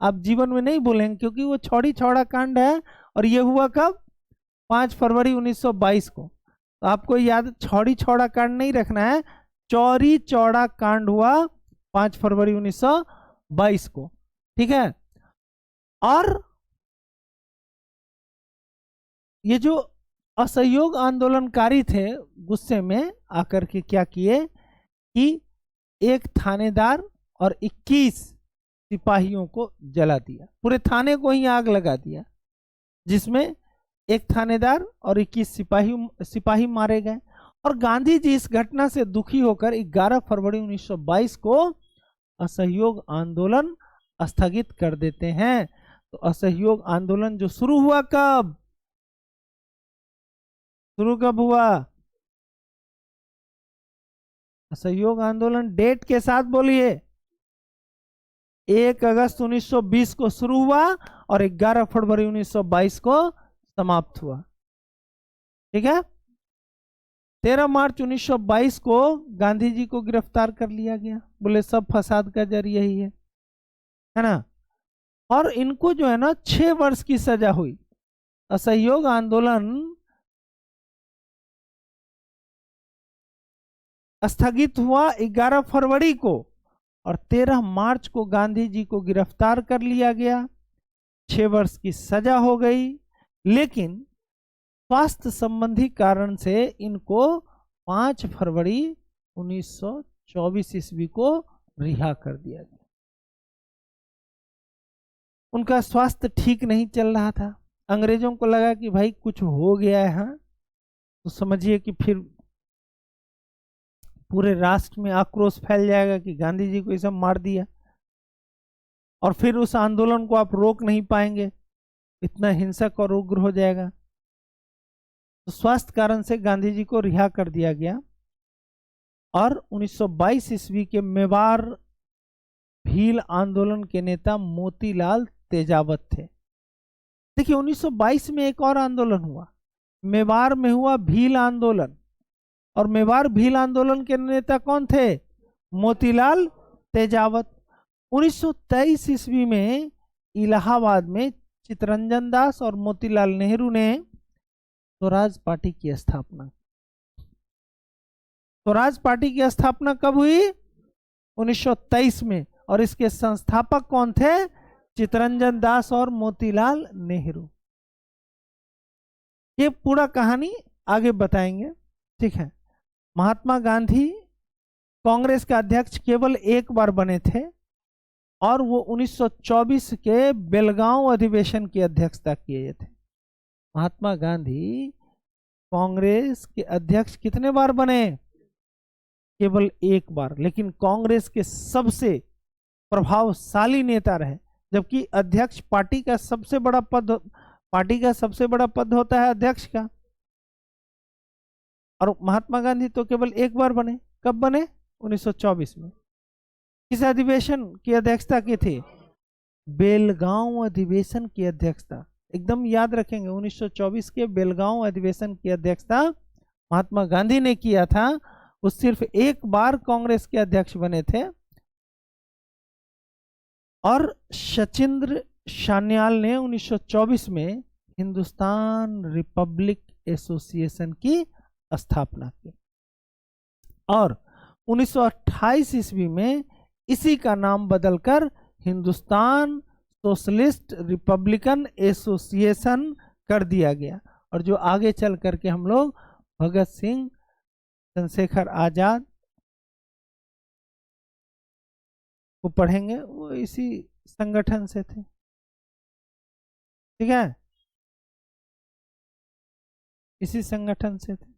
आप जीवन में नहीं बोलेंगे, क्योंकि वो चौरी चौड़ा कांड है, और ये हुआ कब? 5 फरवरी 1922 को। तो आपको याद चौरी चौड़ा कांड नहीं रखना है, चौरी चौड़ा कांड हुआ 5 फरवरी 1922 को, ठीक है। और ये जो असहयोग आंदोलनकारी थे, गुस्से में आकर के क्या किए कि एक थानेदार और 21 सिपाहियों को जला दिया। पूरे थाने को ही आग लगा दिया, जिसमें एक थानेदार और 21 सिपाही मारे गए। और गांधी जी इस घटना से दुखी होकर 11 फरवरी 1922 को असहयोग आंदोलन स्थगित कर देते हैं। तो असहयोग आंदोलन जो शुरू हुआ कब? शुरू कब हुआ? असहयोग आंदोलन डेट के साथ बोलिए। 1 अगस्त 1920 को शुरू हुआ और 11 फरवरी 1922 को समाप्त हुआ, ठीक है। 13 मार्च 1922 को गांधी जी को गिरफ्तार कर लिया गया। बोले सब फसाद का जड़ यही है ना। और इनको जो है ना 6 वर्ष की सजा हुई। असहयोग आंदोलन स्थगित हुआ 11 फरवरी को, और 13 मार्च को गांधी जी को गिरफ्तार कर लिया गया। 6 वर्ष की सजा हो गई, लेकिन स्वास्थ्य संबंधी कारण से इनको 5 फरवरी 1924 ईस्वी को रिहा कर दिया गया। उनका स्वास्थ्य ठीक नहीं चल रहा था। अंग्रेजों को लगा कि भाई कुछ हो गया है, तो समझिए कि फिर पूरे राष्ट्र में आक्रोश फैल जाएगा कि गांधी जी को ये सब मार दिया, और फिर उस आंदोलन को आप रोक नहीं पाएंगे, इतना हिंसक और उग्र हो जाएगा। तो स्वास्थ्य कारण से गांधी जी को रिहा कर दिया गया। और 1922 ईस्वी के मेवाड़ भील आंदोलन के नेता मोतीलाल तेजावत थे। देखिए 1922 में एक और आंदोलन हुआ, मेवाड़ में हुआ भील आंदोलन, और मेवाड़ भील आंदोलन के नेता कौन थे? मोतीलाल तेजावत। 1923 ईस्वी में इलाहाबाद में चित्तरंजन दास और मोतीलाल नेहरू ने स्वराज पार्टी की स्थापना। स्वराज पार्टी की स्थापना कब हुई? 1923 में। और इसके संस्थापक कौन थे? चित्तरंजन दास और मोतीलाल नेहरू। ये पूरा कहानी आगे बताएंगे, ठीक है। महात्मा गांधी कांग्रेस के अध्यक्ष केवल एक बार बने थे और वो 1924 के बेलगांव अधिवेशन की अध्यक्षता किए थे। महात्मा गांधी कांग्रेस के अध्यक्ष कितने बार बने? केवल एक बार, लेकिन कांग्रेस के सबसे प्रभावशाली नेता रहे। जबकि अध्यक्ष पार्टी का सबसे बड़ा पद होता है अध्यक्ष का, और महात्मा गांधी तो केवल एक बार बने। कब बने? 1924 में। किस अधिवेशन की अध्यक्षता की थी? बेलगांव अधिवेशन की अध्यक्षता। एकदम याद रखेंगे, 1924 के बेलगांव अधिवेशन की अध्यक्षता महात्मा गांधी ने किया था। वो सिर्फ एक बार कांग्रेस के अध्यक्ष बने थे। और सचिंद्र सान्याल ने 1924 में हिंदुस्तान रिपब्लिक एसोसिएशन की स्थापना की और 1928 ईस्वी में इसी का नाम बदलकर हिंदुस्तान सोशलिस्ट रिपब्लिकन एसोसिएशन कर दिया गया। और जो आगे चल करके हम लोग भगत सिंह, चंद्रशेखर आजाद को पढ़ेंगे, वो इसी संगठन से थे, ठीक है, इसी संगठन से थे।